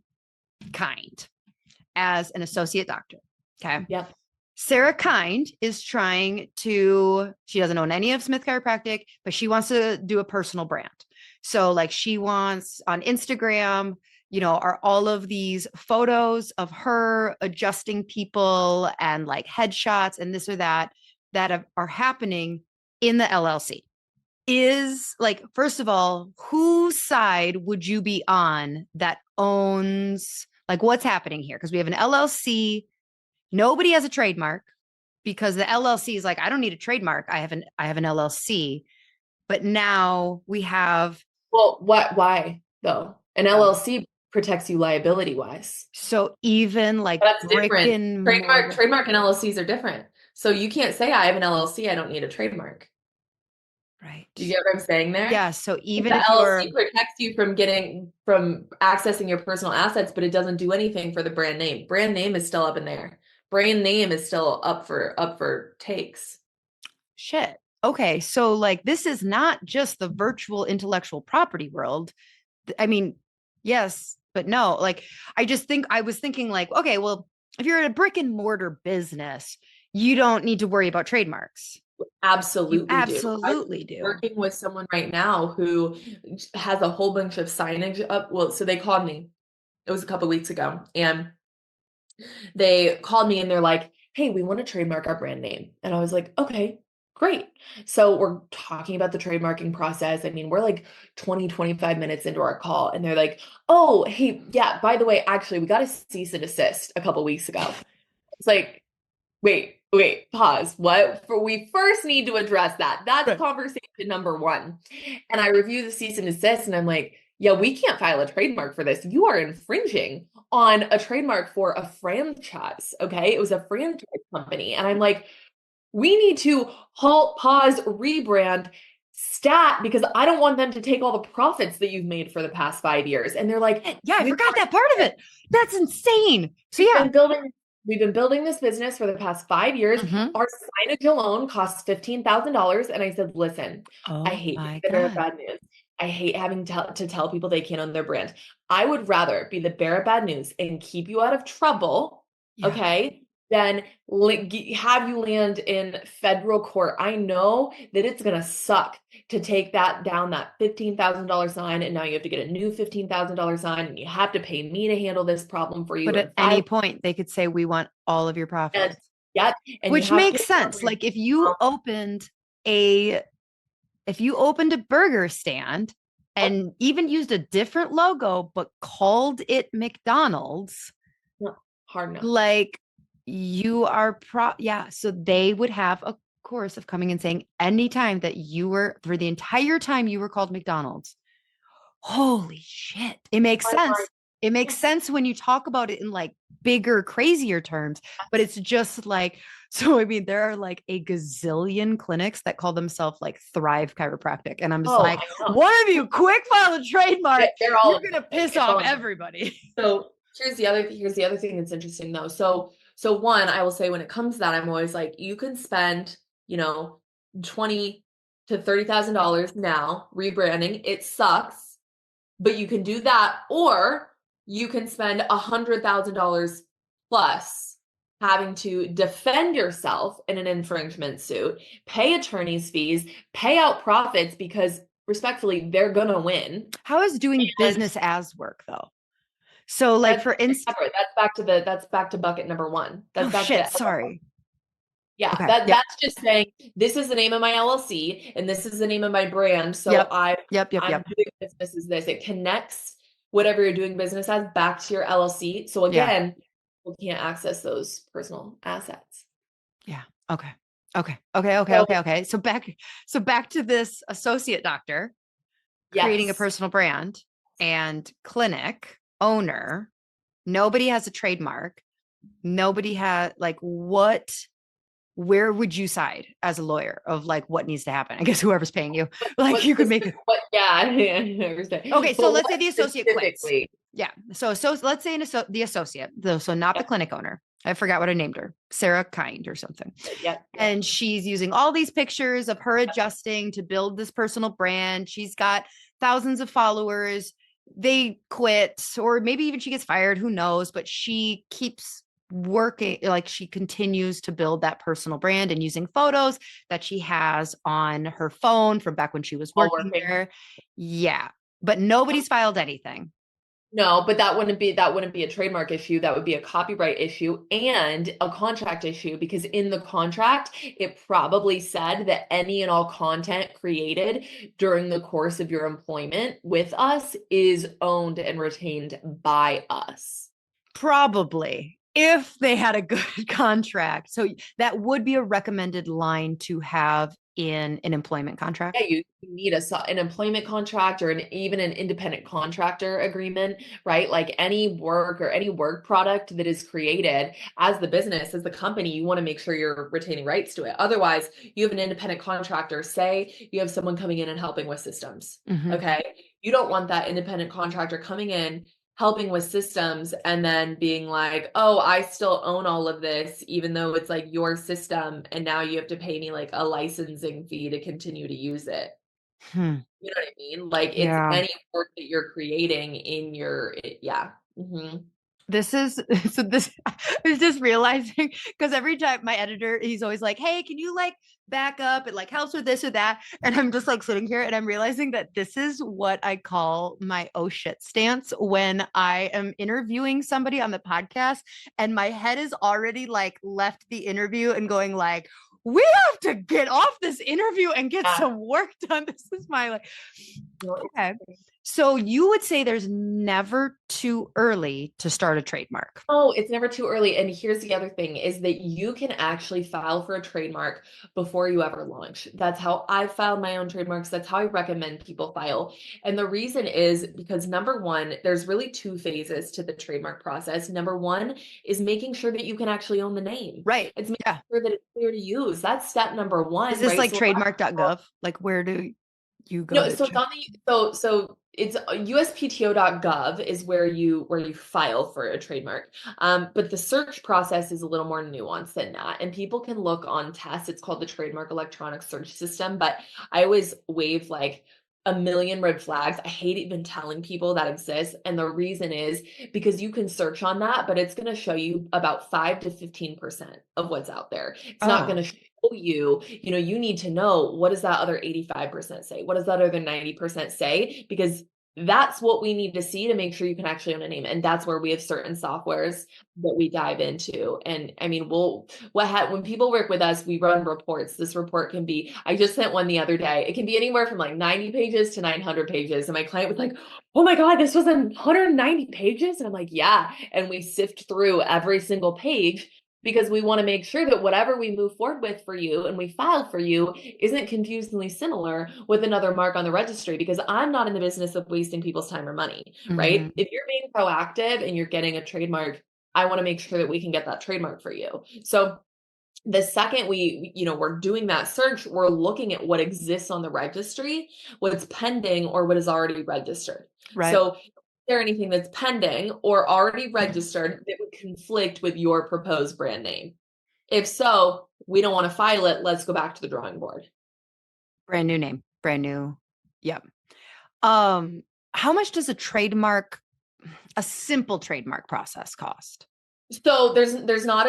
Kind as an associate doctor. Okay. Yep. Sarah Kind is she doesn't own any of Smith Chiropractic, but she wants to do a personal brand. So, like, she wants on Instagram, are all of these photos of her adjusting people and like headshots and this or that are happening in the LLC. Is like, first of all, whose side would you be on that owns, like, what's happening here? Because we have an LLC. Nobody has a trademark because the LLC is like, I don't need a trademark. I have an LLC. But now we have, Well, why though? An um, LLC protects you liability wise. so even like That's brick different. and Trademark, mortar. trademark and LLCs are different. So you can't say I have an LLC, I don't need a trademark. Right. Do you get what I'm saying there? Yeah. So even The if LLC you're, protects you from accessing your personal assets, but it doesn't do anything for the brand name. Brand name is still up in there. Brand name is still up for takes. shit. Okay. So, like, this is not just the virtual intellectual property world. I mean, yes, but no. Like, I was thinking, like, okay, well, if you're at a brick and mortar business, you don't need to worry about trademarks. You Absolutely do. I'm absolutely do. working with someone right now who has a whole bunch of signage up. Well, so they called me. It was a couple weeks ago, and they called me and they're like, "Hey, we want to trademark our brand name." And I was like, "Okay, great." So we're talking about the trademarking process. I mean, we're like 25 minutes into our call, and they're like, "Oh, hey, yeah, by the way, actually, we got a cease and desist a couple weeks ago." It's like, wait, Wait, pause. We first need to address that. That's Right. conversation number one. And I review the cease and desist, and I'm like, yeah, we can't file a trademark for this. You are infringing on a trademark for a franchise. Okay. It was a franchise company. And I'm like, we need to halt, pause, rebrand, stat, because I don't want them to take all the profits that you've made for the past 5 years. And they're like, Yeah, I forgot that part of it. That's insane. So we've yeah. been building we've been building this business for the past 5 years. Mhm. Our signage alone costs $15,000. And I said, listen, I Oh hate my the bearer of God. bad news. I hate having to tell people they can't own their brand. I would rather be the bearer of bad news and keep you out of trouble, Yeah. okay, than have you land in federal court. I know that it's gonna suck to take that down, that $15,000 sign, and now you have to get a new $15,000 sign, and you have to pay me to handle this problem for you But at and any file. point, they could say, we want all of your And profits, yep, and you which have makes paperwork sense. where Like a, if you opened a burger stand and even used a different logo, but called it McDonald's, no, hard enough. like yeah. So they would have a course of coming and saying anytime that you were, for the entire time you were called McDonald's. Holy shit. It makes sense. It makes sense when you talk about it in like bigger, crazier terms, but it's just like, so I mean, there are like a gazillion clinics that call themselves like Thrive Chiropractic. And I'm just Oh, like, I know. one of you quick file a trademark, They're all you're in gonna it. piss It's off all in it. everybody. So here's the other thing that's interesting though. So one, I will say when it comes to that, I'm always like, you can spend, 20 to $30,000 now rebranding. It sucks, but you can do that, or you can spend $100,000 plus having to defend yourself in an infringement suit, pay attorney's fees, pay out profits because respectfully, they're gonna win. How is doing And business as work though? So like that's for instance, separate. That's back to bucket number one. That's oh back to shit, sorry. yeah, Okay. Yep. that's just saying this is the name of my LLC and this is the name of my brand. So Yep. Yep. Yep. I'm Yep. doing business as this. It connects whatever you're doing business as back to your LLC. So Yeah. again, people can't access those personal assets. Yeah. Okay. Okay. Okay. Okay. So Okay. Okay. So back to this associate doctor creating a yes. personal brand and clinic owner. Nobody has a trademark. Nobody has like where would you side as a lawyer of like what needs to happen? I guess whoever's paying you, like you could make it. Yeah, I understand. Okay. So But let's what say the associate quits. specifically? Yeah. So let's say the associate, though, so not the Yeah, clinic owner. I forgot what I named her, Sarah Kind or something. yeah, yeah. And she's using all these pictures of her adjusting to build this personal brand. She's got thousands of followers. They quit, or maybe even she gets fired, who knows? But she keeps working, like she continues to build that personal brand and using photos that she has on her phone from back when she was All working working. there. Yeah. But nobody's filed anything. No, but that wouldn't be a trademark issue. That would be a copyright issue and a contract issue because in the contract, it probably said that any and all content created during the course of your employment with us is owned and retained by us. Probably if they had a good contract. So that would be a recommended line to have in an employment contract. Yeah, you need an employment contract or even an independent contractor agreement, right? Like any work or any work product that is created as the business, as the company, you want to make sure you're retaining rights to it. Otherwise, you have an independent contractor, say you have someone coming in and helping with systems. Mm-hmm. Okay. You don't want that independent contractor coming in helping with systems and then being like, oh, I still own all of this, even though it's like your system. And now you have to pay me like a licensing fee to continue to use it. Hmm. You know what I mean? Like it's Yeah. any work that you're creating in yeah. This is so this I was just realizing because every time my editor, he's always like, hey, can you like back up? It like helps with this or that. And I'm just like sitting here and I'm realizing that this is what I call my oh shit stance when I am interviewing somebody on the podcast and my head is already like left the interview and going like, we have to get off this interview and get Yeah. some work done. This is my like, No, okay. So you would say there's never too early to start a trademark. Oh, it's never too early. And here's the other thing is that you can actually file for a trademark before you ever launch. That's how I filed my own trademarks. That's how I recommend people file. And the reason is because number one, there's really two phases to the trademark process. Number one is making sure that you can actually own the name. Right. It's making Yeah. sure that it's clear to use. That's step number Is one, this right? like So a lot of people, trademark.gov? Like where do you go no, to so it's check? on so it's uspto.gov is where you file for a trademark. But the search process is a little more nuanced than that. And people can look on tests. It's called the Trademark Electronic Search System. But I always wave like a million red flags. I hate even telling people that exists. And the reason is because you can search on that, but it's going to show you about 5 to 15% of what's out there. It's not going Oh, to show you, you need to know, what does that other 85% say? What does that other 90% say? Because that's what we need to see to make sure you can actually own a name. And that's where we have certain softwares that we dive into. And I mean, when people work with us, we run reports. This report can be, I just sent one the other day. It can be anywhere from like 90 pages to 900 pages. And my client was like, oh my God, this was 190 pages. And I'm like, yeah. And we sift through every single page because we want to make sure that whatever we move forward with for you and we file for you isn't confusingly similar with another mark on the registry, because I'm not in the business of wasting people's time or money, right? mhm. If you're being proactive and you're getting a trademark, I want to make sure that we can get that trademark for you. So the second we're doing that search, we're looking at what exists on the registry, what's pending, or what is already registered. Right. So there anything that's pending or already registered that would conflict with your proposed brand name? If so, we don't want to file it. Let's go back to the drawing board. Brand new name, brand new. Yep. Um, how much does a simple trademark process cost? So there's not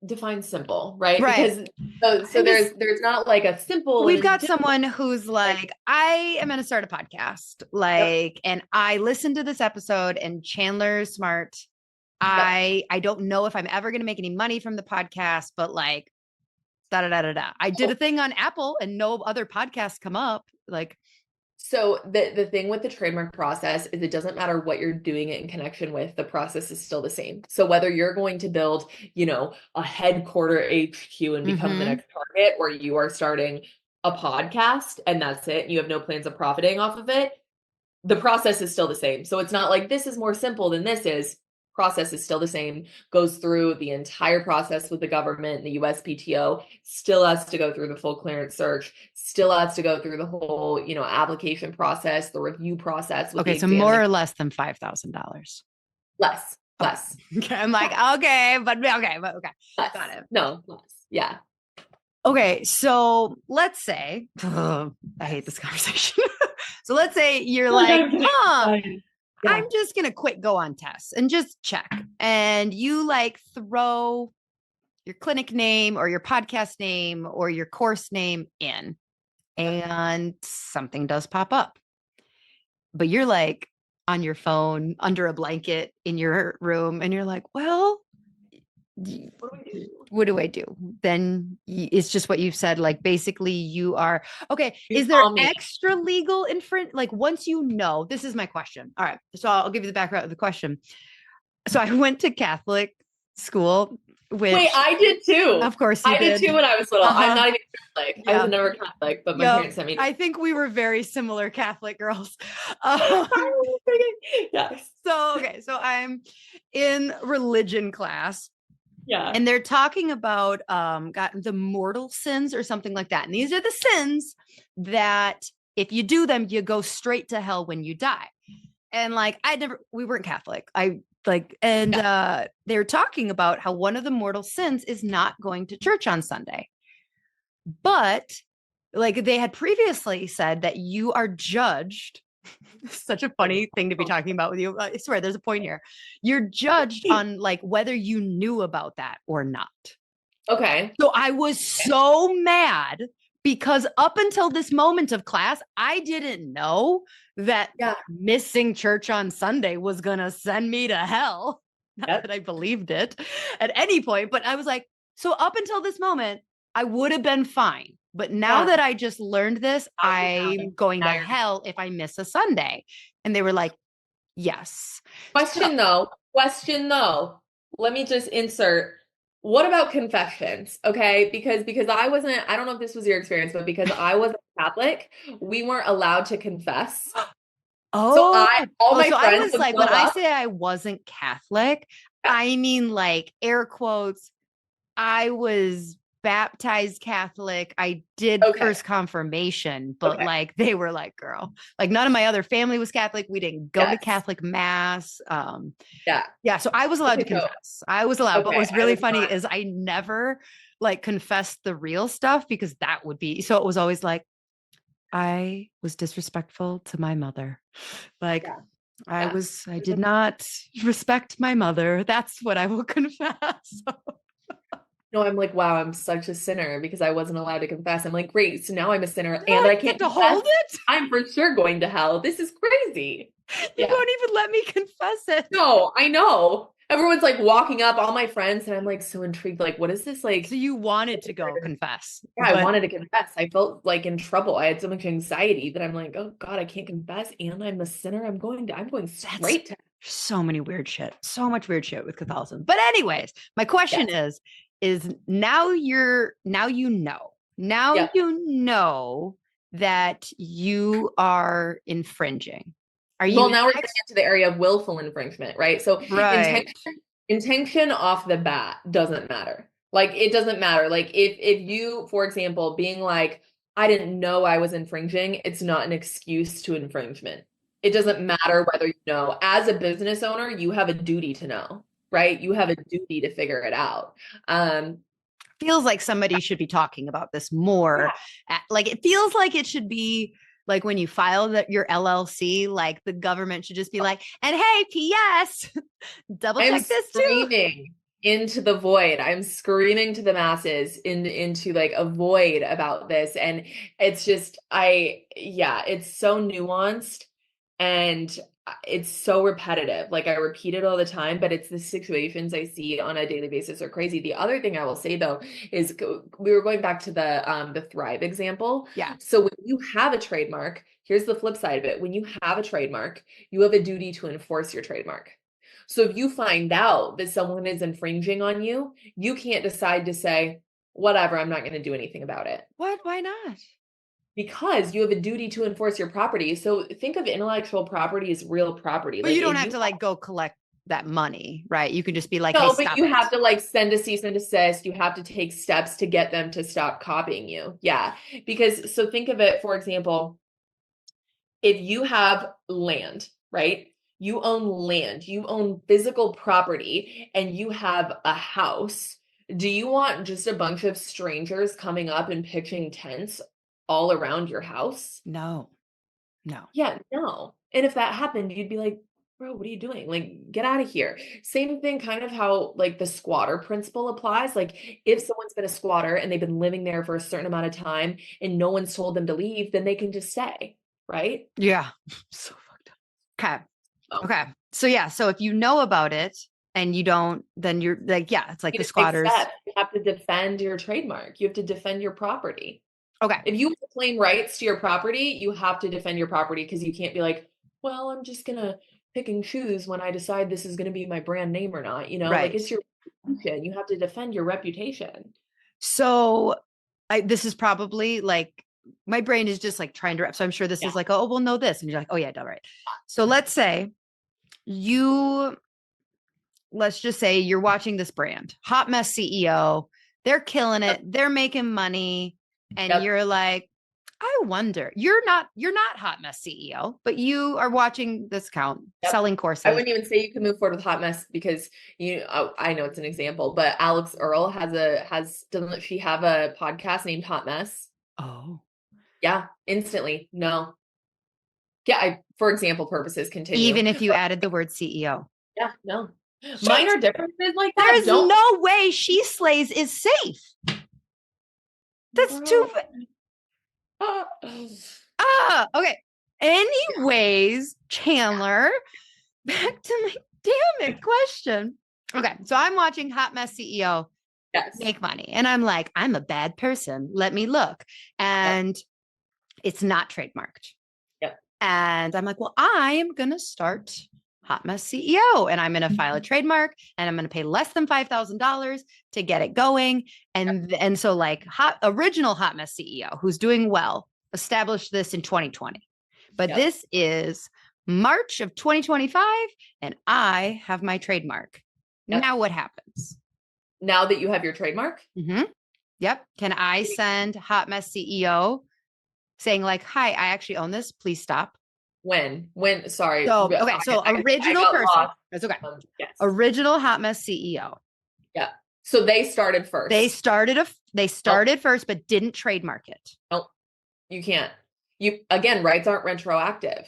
define simple, right? Right. Because so I'm just, there's not like a simple we've and got a someone who's like, I am going to start a podcast, yep, like, and I listened to this episode and Chandler's smart. yep. I don't know if I'm ever going to make any money from the podcast, but like, da da da da da. I did a thing on Apple and no other podcasts come up. Like, So the thing with the trademark process is it doesn't matter what you're doing it in connection with, the process is still the same. So whether you're going to build, a headquarter HQ and become the mm-hmm. next target, or you are starting a podcast and that's it, you have no plans of profiting off of it, the process is still the same. So it's not like this is more simple than this is. Process is still the same, goes through the entire process with the government, the USPTO, still has to go through the full clearance search, still has to go through the whole, application process, the review process with the Okay, so more examining. or less than $5,000. Less, Okay. less, Okay. I'm like, okay, but okay. less. Got it. No, less. Yeah. Okay, so let's say, I hate this conversation. So let's say you're Oh my God, like, I'm getting excited. I'm Yeah. just going to quit go on tests and just check. And you like throw your clinic name or your podcast name or your course name in, and something does pop up. But you're like on your phone under a blanket in your room and you're like, well, What do we do? what do I do? Then it's just what you've said. Like basically, you are okay. You Is there call me. extra legal infringement? Like once you know, this is my question. All right, so I'll give you the background of the question. So I went to Catholic school, Wait, which I did too. of course you I did did. too when I was little. I'm Uh-huh. not even Catholic. I was Yeah. never Catholic, but my Yep. parents sent me. I think we were very similar Catholic girls. Um, Yes. so okay, so I'm in religion class Yeah. and they're talking about got the mortal sins or something like that. And these are the sins that if you do them, you go straight to hell when you die. And like we weren't Catholic. They're talking about how one of the mortal sins is not going to church on Sunday. But like they had previously said that you are judged. Such a funny thing to be talking about with you. I swear there's a point here. You're judged on like whether you knew about that or not. Okay. So I was so mad because up until this moment of class, I didn't know that missing church on Sunday was going to send me to hell. Not that I believed it at any point, but I was like, so up until this moment, I would have been fine But now that I just learned this, Now you have I'm it. going to Now you're hell if I miss a Sunday. And they were like, yes. So, Question though. Let me just insert. What about confessions? Okay, because I don't know if this was your experience, but because I wasn't Catholic, we weren't allowed to confess. So all my so I friends was would like, show when I up. say I wasn't Catholic, I mean like air quotes, I was baptized Catholic. I did Okay, first confirmation, but okay, like they were like, girl, like none of my other family was Catholic. We didn't go to yes, Catholic mass. yeah. Yeah, so I was allowed to Okay, so confess. I was allowed. But okay, what's I really was funny not. is I never like confessed the real stuff because that would be so it was always like I was disrespectful to my mother. Like Yeah, I yeah. was, I did not respect my mother. That's what I will confess. No, I'm like, wow, I'm such a sinner because I wasn't allowed to confess. I'm like, great, so now I'm a sinner No, and I I get can't to confess. hold it. I'm for sure going to hell. This is crazy. You Yeah. won't even let me confess it. No, I know. Everyone's like walking up, all my friends, and I'm like so intrigued. Like, what is this So like? you wanted to go confess, Yeah, I but wanted to confess. I felt like in trouble. I had so much anxiety that I'm like, oh God, I can't confess, and I'm a sinner. I'm going that's straight to so many weird shit. So much weird shit with Catholicism. But anyways, my question yes, is now now yep. you know that you are infringing. Are you Well, an now we're getting ex? into the area of willful infringement, right? So Right. intention off the bat doesn't matter. Like it doesn't matter. Like if you, for example, being like, I didn't know I was infringing, it's not an excuse to infringement. It doesn't matter whether you know. As a business owner, you have a duty to know, right? You have a duty to figure it out. Um, Feels like somebody should be talking about this more. yeah, Like it feels like it should be like when you file your LLC, like the government should just be like, and hey, P.S. double I'm check this too. screaming into the void. I'm screaming to the masses into like a void about this. And it's just, yeah, it's so nuanced and it's so repetitive. Like I repeat it all the time, but it's the situations I see on a daily basis are crazy. The other thing I will say though is we were going back to the Thrive example. Yeah. So when you have a trademark, here's the flip side of it. When you have a trademark, you have a duty to enforce your trademark. So if you find out that someone is infringing on you, you can't decide to say, whatever, I'm not going to do anything about it What? Why not? because you have a duty to enforce your property. So think of intellectual property as real property. But you Like don't if have you to like go collect that money, right? You can just be like, hey, no, but stop you it. have to like send a cease and desist. You have to take steps to get them to stop copying you. Yeah. Because so think of it, for example, if you have land, right? You own land, you own physical property, and you have a house. Do you want just a bunch of strangers coming up and pitching tents all around your house? No, no. Yeah, no. And if that happened, you'd be like, bro, what are you doing? Like, get out of here. Same thing, kind of how like the squatter principle applies. Like, if someone's been a squatter and they've been living there for a certain amount of time and no one's told them to leave, then they can just stay, right? Yeah. So fucked up. Okay. So Okay. So yeah. So if you know about it and you don't, then you're like, yeah, it's like you the to take squatters. steps. You have to defend your trademark. You have to defend your property. Okay. If you claim rights to your property, you have to defend your property because you can't be like, well, I'm just gonna pick and choose when I decide this is gonna be my brand name or not. You know, like Right. it's your reputation. You have to defend your reputation. So this is probably like my brain is just like trying to wrap. So I'm sure this Yeah. is like, oh, we'll know this. And you're like, oh yeah, right. So let's say you, let's just say you're watching this brand, Hot Mess CEO. They're killing Yep. it. They're making money. And Yep. you're like, I wonder, you're not Hot Mess CEO, but you are watching this account Yep. selling I courses. wouldn't even say you can move forward with hot mess because I know it's an example, but Alex Earl doesn't she have a podcast named Hot Mess? Oh, Yeah, instantly. No. Yeah, for example purposes, continue. even if you added the word CEO. Yeah, no. Shit. Minor differences like that There's don't, no way She Slays is safe. That's too. bro. Okay. Anyways, Chandler, back to my damn it question. Okay. So I'm watching Hot Mess CEO. Yes. make money. And I'm like, I'm a bad person. Let me look. Yep. And it's not trademarked. Yep. And I'm like, well, I'm going to start Hot Mess CEO and I'm going to file a trademark and I'm going to pay less than $5,000 to get it going. And so like original Hot Mess CEO who's doing well established this in 2020. But Yep. this is March of 2025 and I have my trademark. Yep. Now what happens? Now that you have your trademark? Mm-hmm. Yep. Can I send Hot Mess CEO saying like, hi, I actually own this. Please stop. Sorry. So, okay. So I original got person. lost. That's okay. Yes. Original Hot Mess CEO. Yeah. So they started first. They started first, but didn't trademark it. Nope. You can't. Rights aren't retroactive.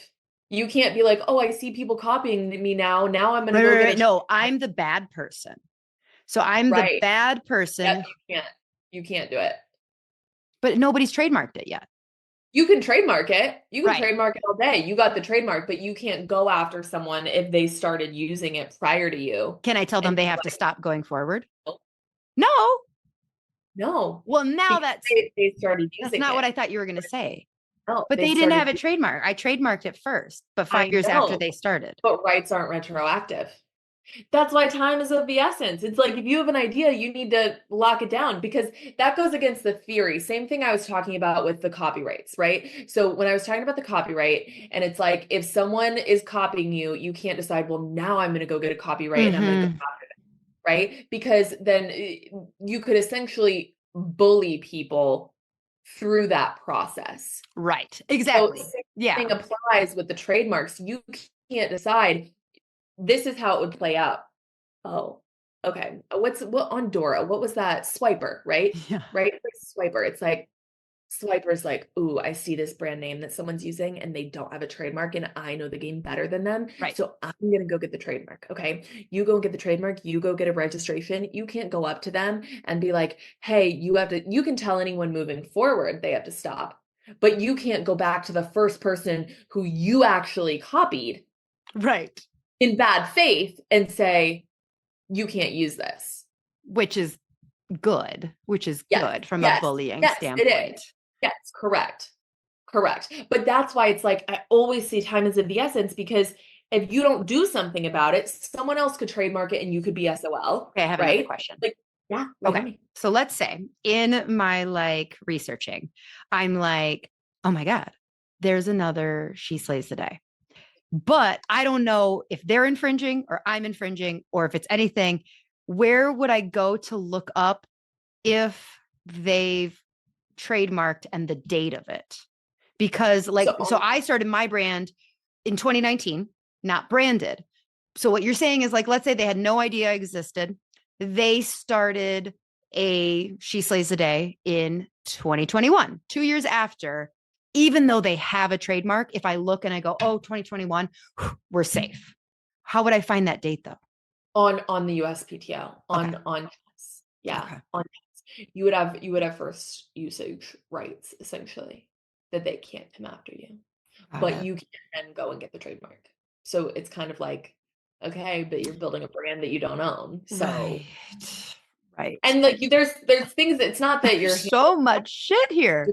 You can't be like, oh, I see people copying me now. Now I'm going to go get a No, I'm the bad person. So I'm the bad person. Yep, you can't do it. But nobody's trademarked it yet. You can trademark it. You can trademark it all day. You got the trademark, but you can't go after someone if they started using it prior to you. Can I tell them they have to stop going forward? No. No. Well, now they started using that's not what I thought you were going to say. No, but they didn't have a trademark. I trademarked it first, but 5 years after they started. But rights aren't retroactive. That's why time is of the essence. It's like if you have an idea, you need to lock it down because that goes against the theory. Same thing I was talking about with the copyrights, right? So when I was talking about the copyright, and it's like if someone is copying you, you can't decide, well, now I'm going to go get a copyright and I'm going to go after them, right? Because then you could essentially bully people through that process. Right. Exactly. So same thing applies with the trademarks. You can't decide this is how it would play out. Oh, okay. What on Dora? What was that? Swiper, right? Yeah. Right? Swiper. It's like Swiper's like, ooh, I see this brand name that someone's using and they don't have a trademark and I know the game better than them. Right. So I'm going to go get the trademark. Okay. You go get the trademark. You go get a registration. You can't go up to them and be like, hey, you can tell anyone moving forward, they have to stop, but you can't go back to the first person who you actually copied. Right. In bad faith and say, you can't use this. Which is good from a bullying standpoint. It is. Yes, correct. But that's why it's like, I always say time is of the essence because if you don't do something about it, someone else could trademark it and you could be SOL. Okay, I have another question. Okay. So let's say in my researching, I'm like, oh my God, there's another She Slays the Day. But I don't know if they're infringing or I'm infringing or if it's anything. Where would I go to look up if they've trademarked and the date of it? Because so I started my brand in 2019, not branded. So what you're saying is let's say they had no idea I existed. They started a She Slays the Day in 2021, 2 years after. Even though they have a trademark, if I look and I go, oh, 2021, we're safe. How would I find that date though? On the USPTO, on you would have first usage rights essentially that they can't come after you, but you can then go and get the trademark. So it's kind of like, okay, but you're building a brand that you don't own. So right. And there's things that it's not that you're so much shit here.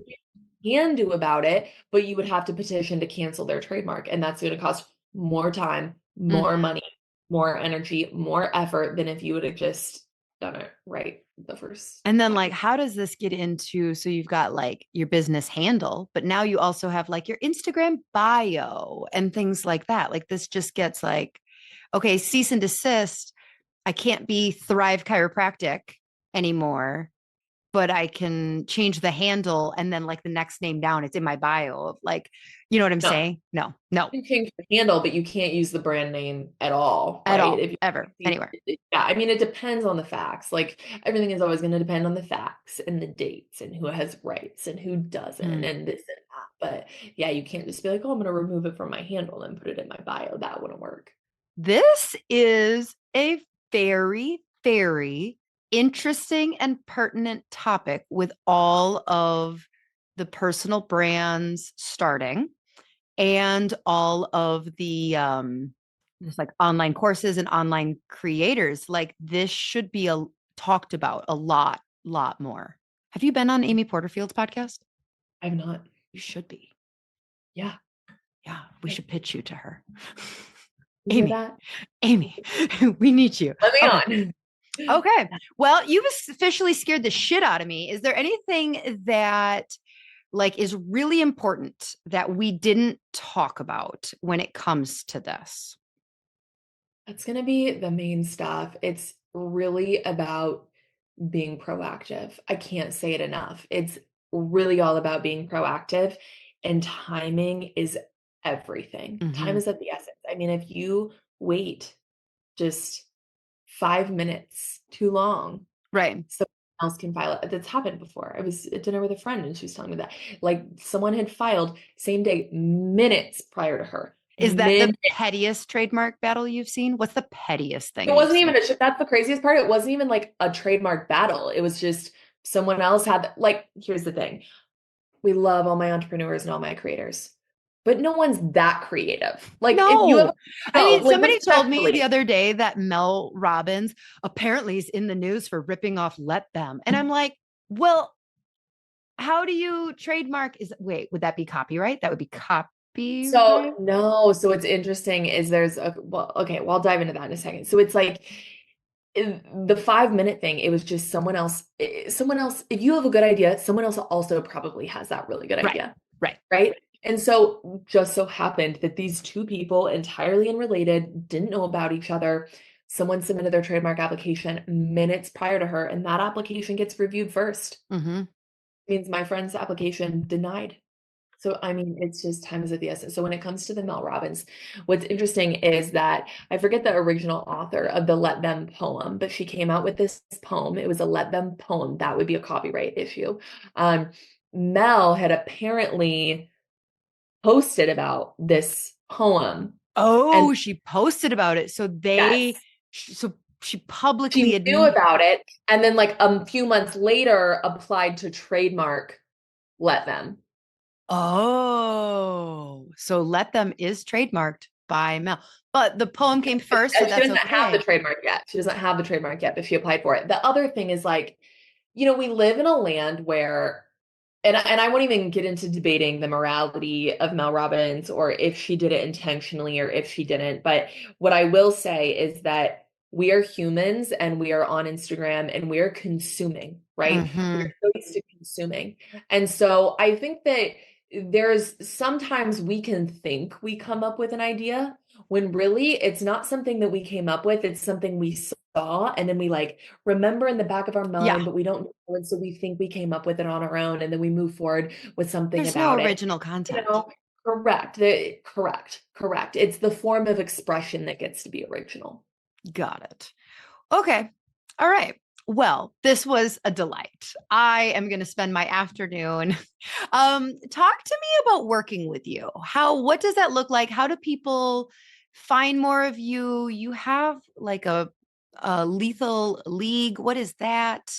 Can do about it, but you would have to petition to cancel their trademark. And that's going to cost more time, more money, more energy, more effort than if you would have just done it right the first. And then how does this get into, so you've got your business handle, but now you also have your Instagram bio and things like that. This just gets okay, cease and desist. I can't be Thrive Chiropractic anymore, but I can change the handle and then the next name down, it's in my bio of you know what I'm saying? No. You can change the handle, but you can't use the brand name at all. At all, ever, anywhere. Yeah, I mean, it depends on the facts. Everything is always going to depend on the facts and the dates and who has rights and who doesn't and this and that. But yeah, you can't just be like, oh, I'm going to remove it from my handle and put it in my bio. That wouldn't work. This is a very, very interesting and pertinent topic with all of the personal brands starting and all of the just online courses and online creators. This should be talked about a lot more. Have you been on Amy Porterfield's podcast? I've not. You should be. Yeah. Yeah, we should pitch you to her. You hear Amy, that? Amy, we need you. Let me Okay. on. Okay. Well, you've officially scared the shit out of me. Is there anything that like is really important that we didn't talk about when it comes to this? That's going to be the main stuff. It's really about being proactive. I can't say it enough. It's really all about being proactive, and timing is everything. Time Mm-hmm. is of the essence. I mean, if you wait just 5 minutes too long, Right. someone else can file it. That's happened before. I was at dinner with a friend and she was telling me that. Like someone had filed same day, minutes prior to her. Is that the Minutes. pettiest trademark battle you've seen? What's the pettiest It thing you've wasn't even seen? that's the craziest part. It wasn't even like a trademark battle. It was just someone else had like, here's the thing. We love all my entrepreneurs and all my creators, but no one's that creative. Like if you have No. I no, mean, like somebody told me the respectfully. other day that Mel Robbins apparently is in the news for ripping off Let Them. And I'm like, well, how do you trademark? Wait, would that be copyright? That would be So copyright. no, so what's interesting is there's a well, okay, well, I'll dive into that in a second. So it's like the 5 minute thing, it was just someone else, if you have a good idea, someone else also probably has that really good Right. idea. Right. Right. And so just so happened that these two people, entirely unrelated, didn't know about each other. Someone submitted their trademark application minutes prior to her, and that application gets reviewed first. Mm-hmm. Means my friend's application denied. So, I mean, it's just time is of the essence. So when it comes to the Mel Robbins, what's interesting is that I forget the original author of the Let Them poem, but she came out with this poem. It was a Let Them poem. That would be a copyright issue. Um, Mel had apparently posted about this poem. And Oh, she posted about it. yes, So she publicly she knew about it. And then like a few months later applied to trademark Let Them. Oh, so Let Them is trademarked by Mel. But the poem came first, so She that's doesn't have the okay. trademark yet. She doesn't have the trademark yet, but she applied for it. The other thing is like, we live in a land where, and I won't even get into debating the morality of Mel Robbins or if she did it intentionally or if she didn't. But what I will say is that we are humans and we are on Instagram and we are consuming, right? We're Mm-hmm. so used to consuming. And so I think that there's sometimes we can think we come up with an idea when really it's not something that we came up with. It's something we saw and then we like remember in the back of our Yeah, mind, but we don't know. And so we think we came up with it on our own and then we move forward with something there's no about it. original You content. know, correct. Correct. It's the form of expression that gets to be original. Got it. Okay. All right. Well, this was a delight. I am going to spend my afternoon. Talk to me about working with you. What does that look like? How do people find more of you? You have like a lethal league. What is that?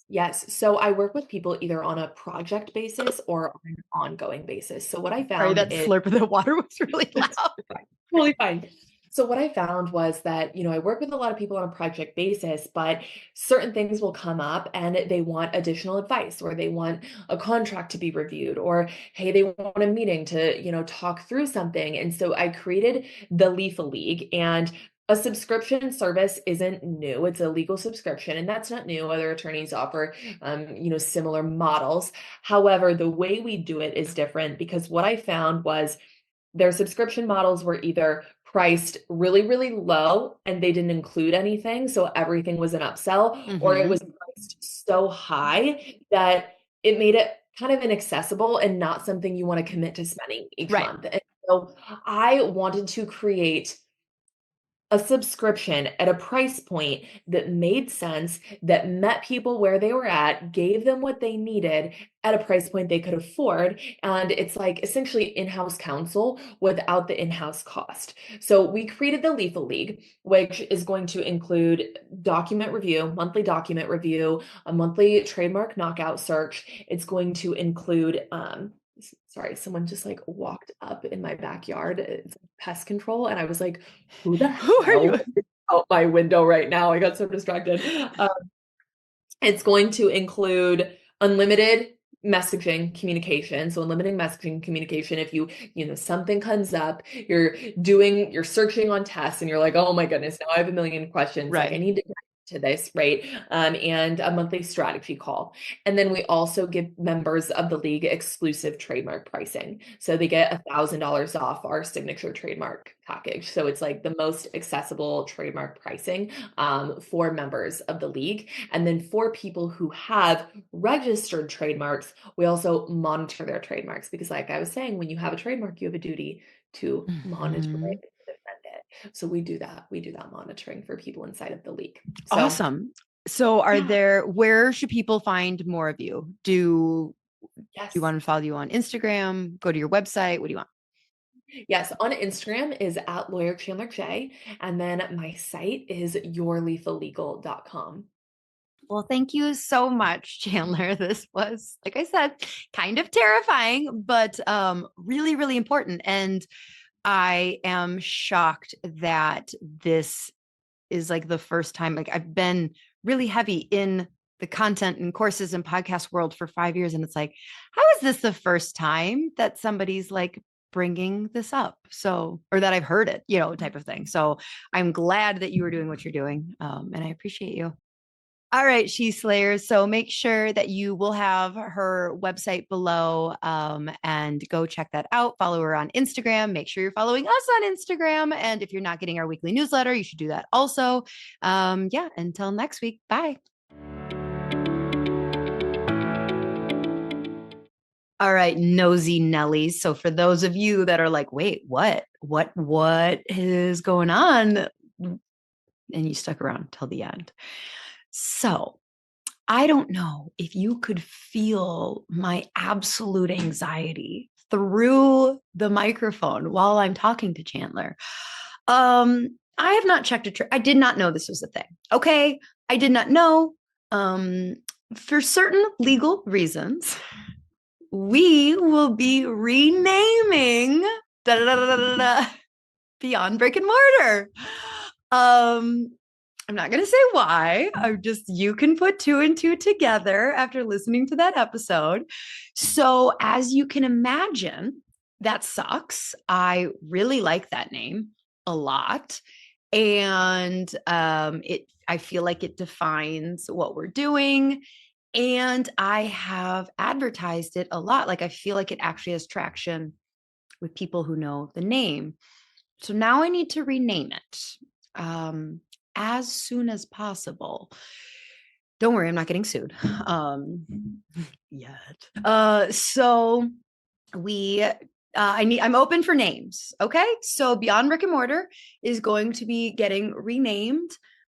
Yes. So I work with people either on a project basis or on an ongoing basis. So what I Sorry, found that is slurp of the water was really loud. totally fine. So what I found was that, I work with a lot of people on a project basis, but certain things will come up and they want additional advice or they want a contract to be reviewed or hey, they want a meeting to, talk through something. And so I created the Lethal League, and a subscription service isn't new. It's a legal subscription, and that's not new. Other attorneys offer, similar models. However, the way we do it is different because what I found was their subscription models were either priced really, really low and they didn't include anything, so everything was an upsell, or it Mm-hmm. was priced so high that it made it kind of inaccessible and not something you want to commit to spending each Right. month. And so I wanted to create a subscription at a price point that made sense, that met people where they were at, gave them what they needed at a price point they could afford. And it's like essentially in-house counsel without the in-house cost. So we created the Lethal League, which is going to include document review, monthly document review, a monthly trademark knockout search. It's going to include sorry, someone just like walked up in my backyard. It's pest control. And I was like, who the Who are you? hell is out my window right now. I got so distracted. It's going to include unlimited messaging communication. So unlimited messaging communication, if something comes up, you're searching on tests and you're like, oh my goodness, now I have a million questions. Like I Right. need to get to this, right? And a monthly strategy call. And then we also give members of the league exclusive trademark pricing. So they get $1,000 off our signature trademark package. So it's like the most accessible trademark pricing for members of the league. And then for people who have registered trademarks, we also monitor their trademarks because, like I was saying, when you have a trademark, you have a duty to monitor Mhm. it and defend it. So we do that. We do that monitoring for people inside of the league. So Awesome. So yeah, where should people find more of you? Do you yes. want to follow you on Instagram? Go to your website? What do you want? Yes, on Instagram is at lawyer Chandler J, and then my site is yourlethalegal.com. Well, thank you so much, Chandler. This was, like I said, kind of terrifying, but really, really important. And I am shocked that this is like the first time. Like I've been really heavy in the content and courses and podcast world for 5 years, and it's like, how is this the first time that somebody's like bringing this up? So, or that I've heard it, type of thing. So I'm glad that you were doing what you're doing, and I appreciate you. All right, She Slayers. So make sure that you will have her website below, and go check that out. Follow her on Instagram. Make sure you're following us on Instagram. And if you're not getting our weekly newsletter, you should do that also. Yeah, until next week. Bye. All right, nosy Nellies. So for those of you that are like, wait, what is going on? And you stuck around till the end. So I don't know if you could feel my absolute anxiety through the microphone while I'm talking to Chandler. I have not checked I did not know this was a thing. Okay. I did not know. Um, for certain legal reasons, we will be renaming Beyond Brick and Mortar. Um, I'm not going to say why. I'm just, you can put two and two together after listening to that episode. So, as you can imagine, that sucks. I really like that name a lot. And I feel like it defines what we're doing. And I have advertised it a lot. Like, I feel like it actually has traction with people who know the name. So now I need to rename it, as soon as possible. Don't worry, I'm not getting sued, yet. So we I'm open for names. Okay. So Beyond Brick and Mortar is going to be getting renamed.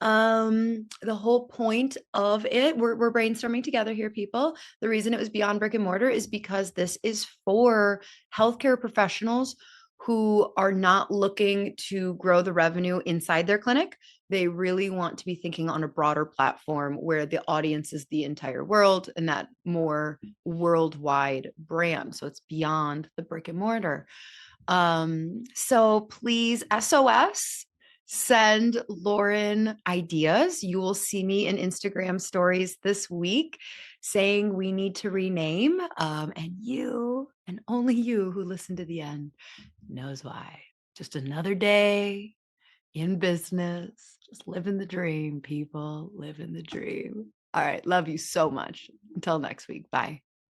The whole point of it, we're brainstorming together here, people. The reason it was Beyond Brick and Mortar is because this is for healthcare professionals who are not looking to grow the revenue inside their clinic. They really want to be thinking on a broader platform where the audience is the entire world and that more worldwide brand. So it's beyond the brick and mortar. So please, SOS, send Lauren ideas. You will see me in Instagram stories this week saying we need to rename. And you, and only you who listen to the end, knows why. Just another day in business. Just living the dream, people. Living the dream. All right. Love you so much. Until next week. Bye.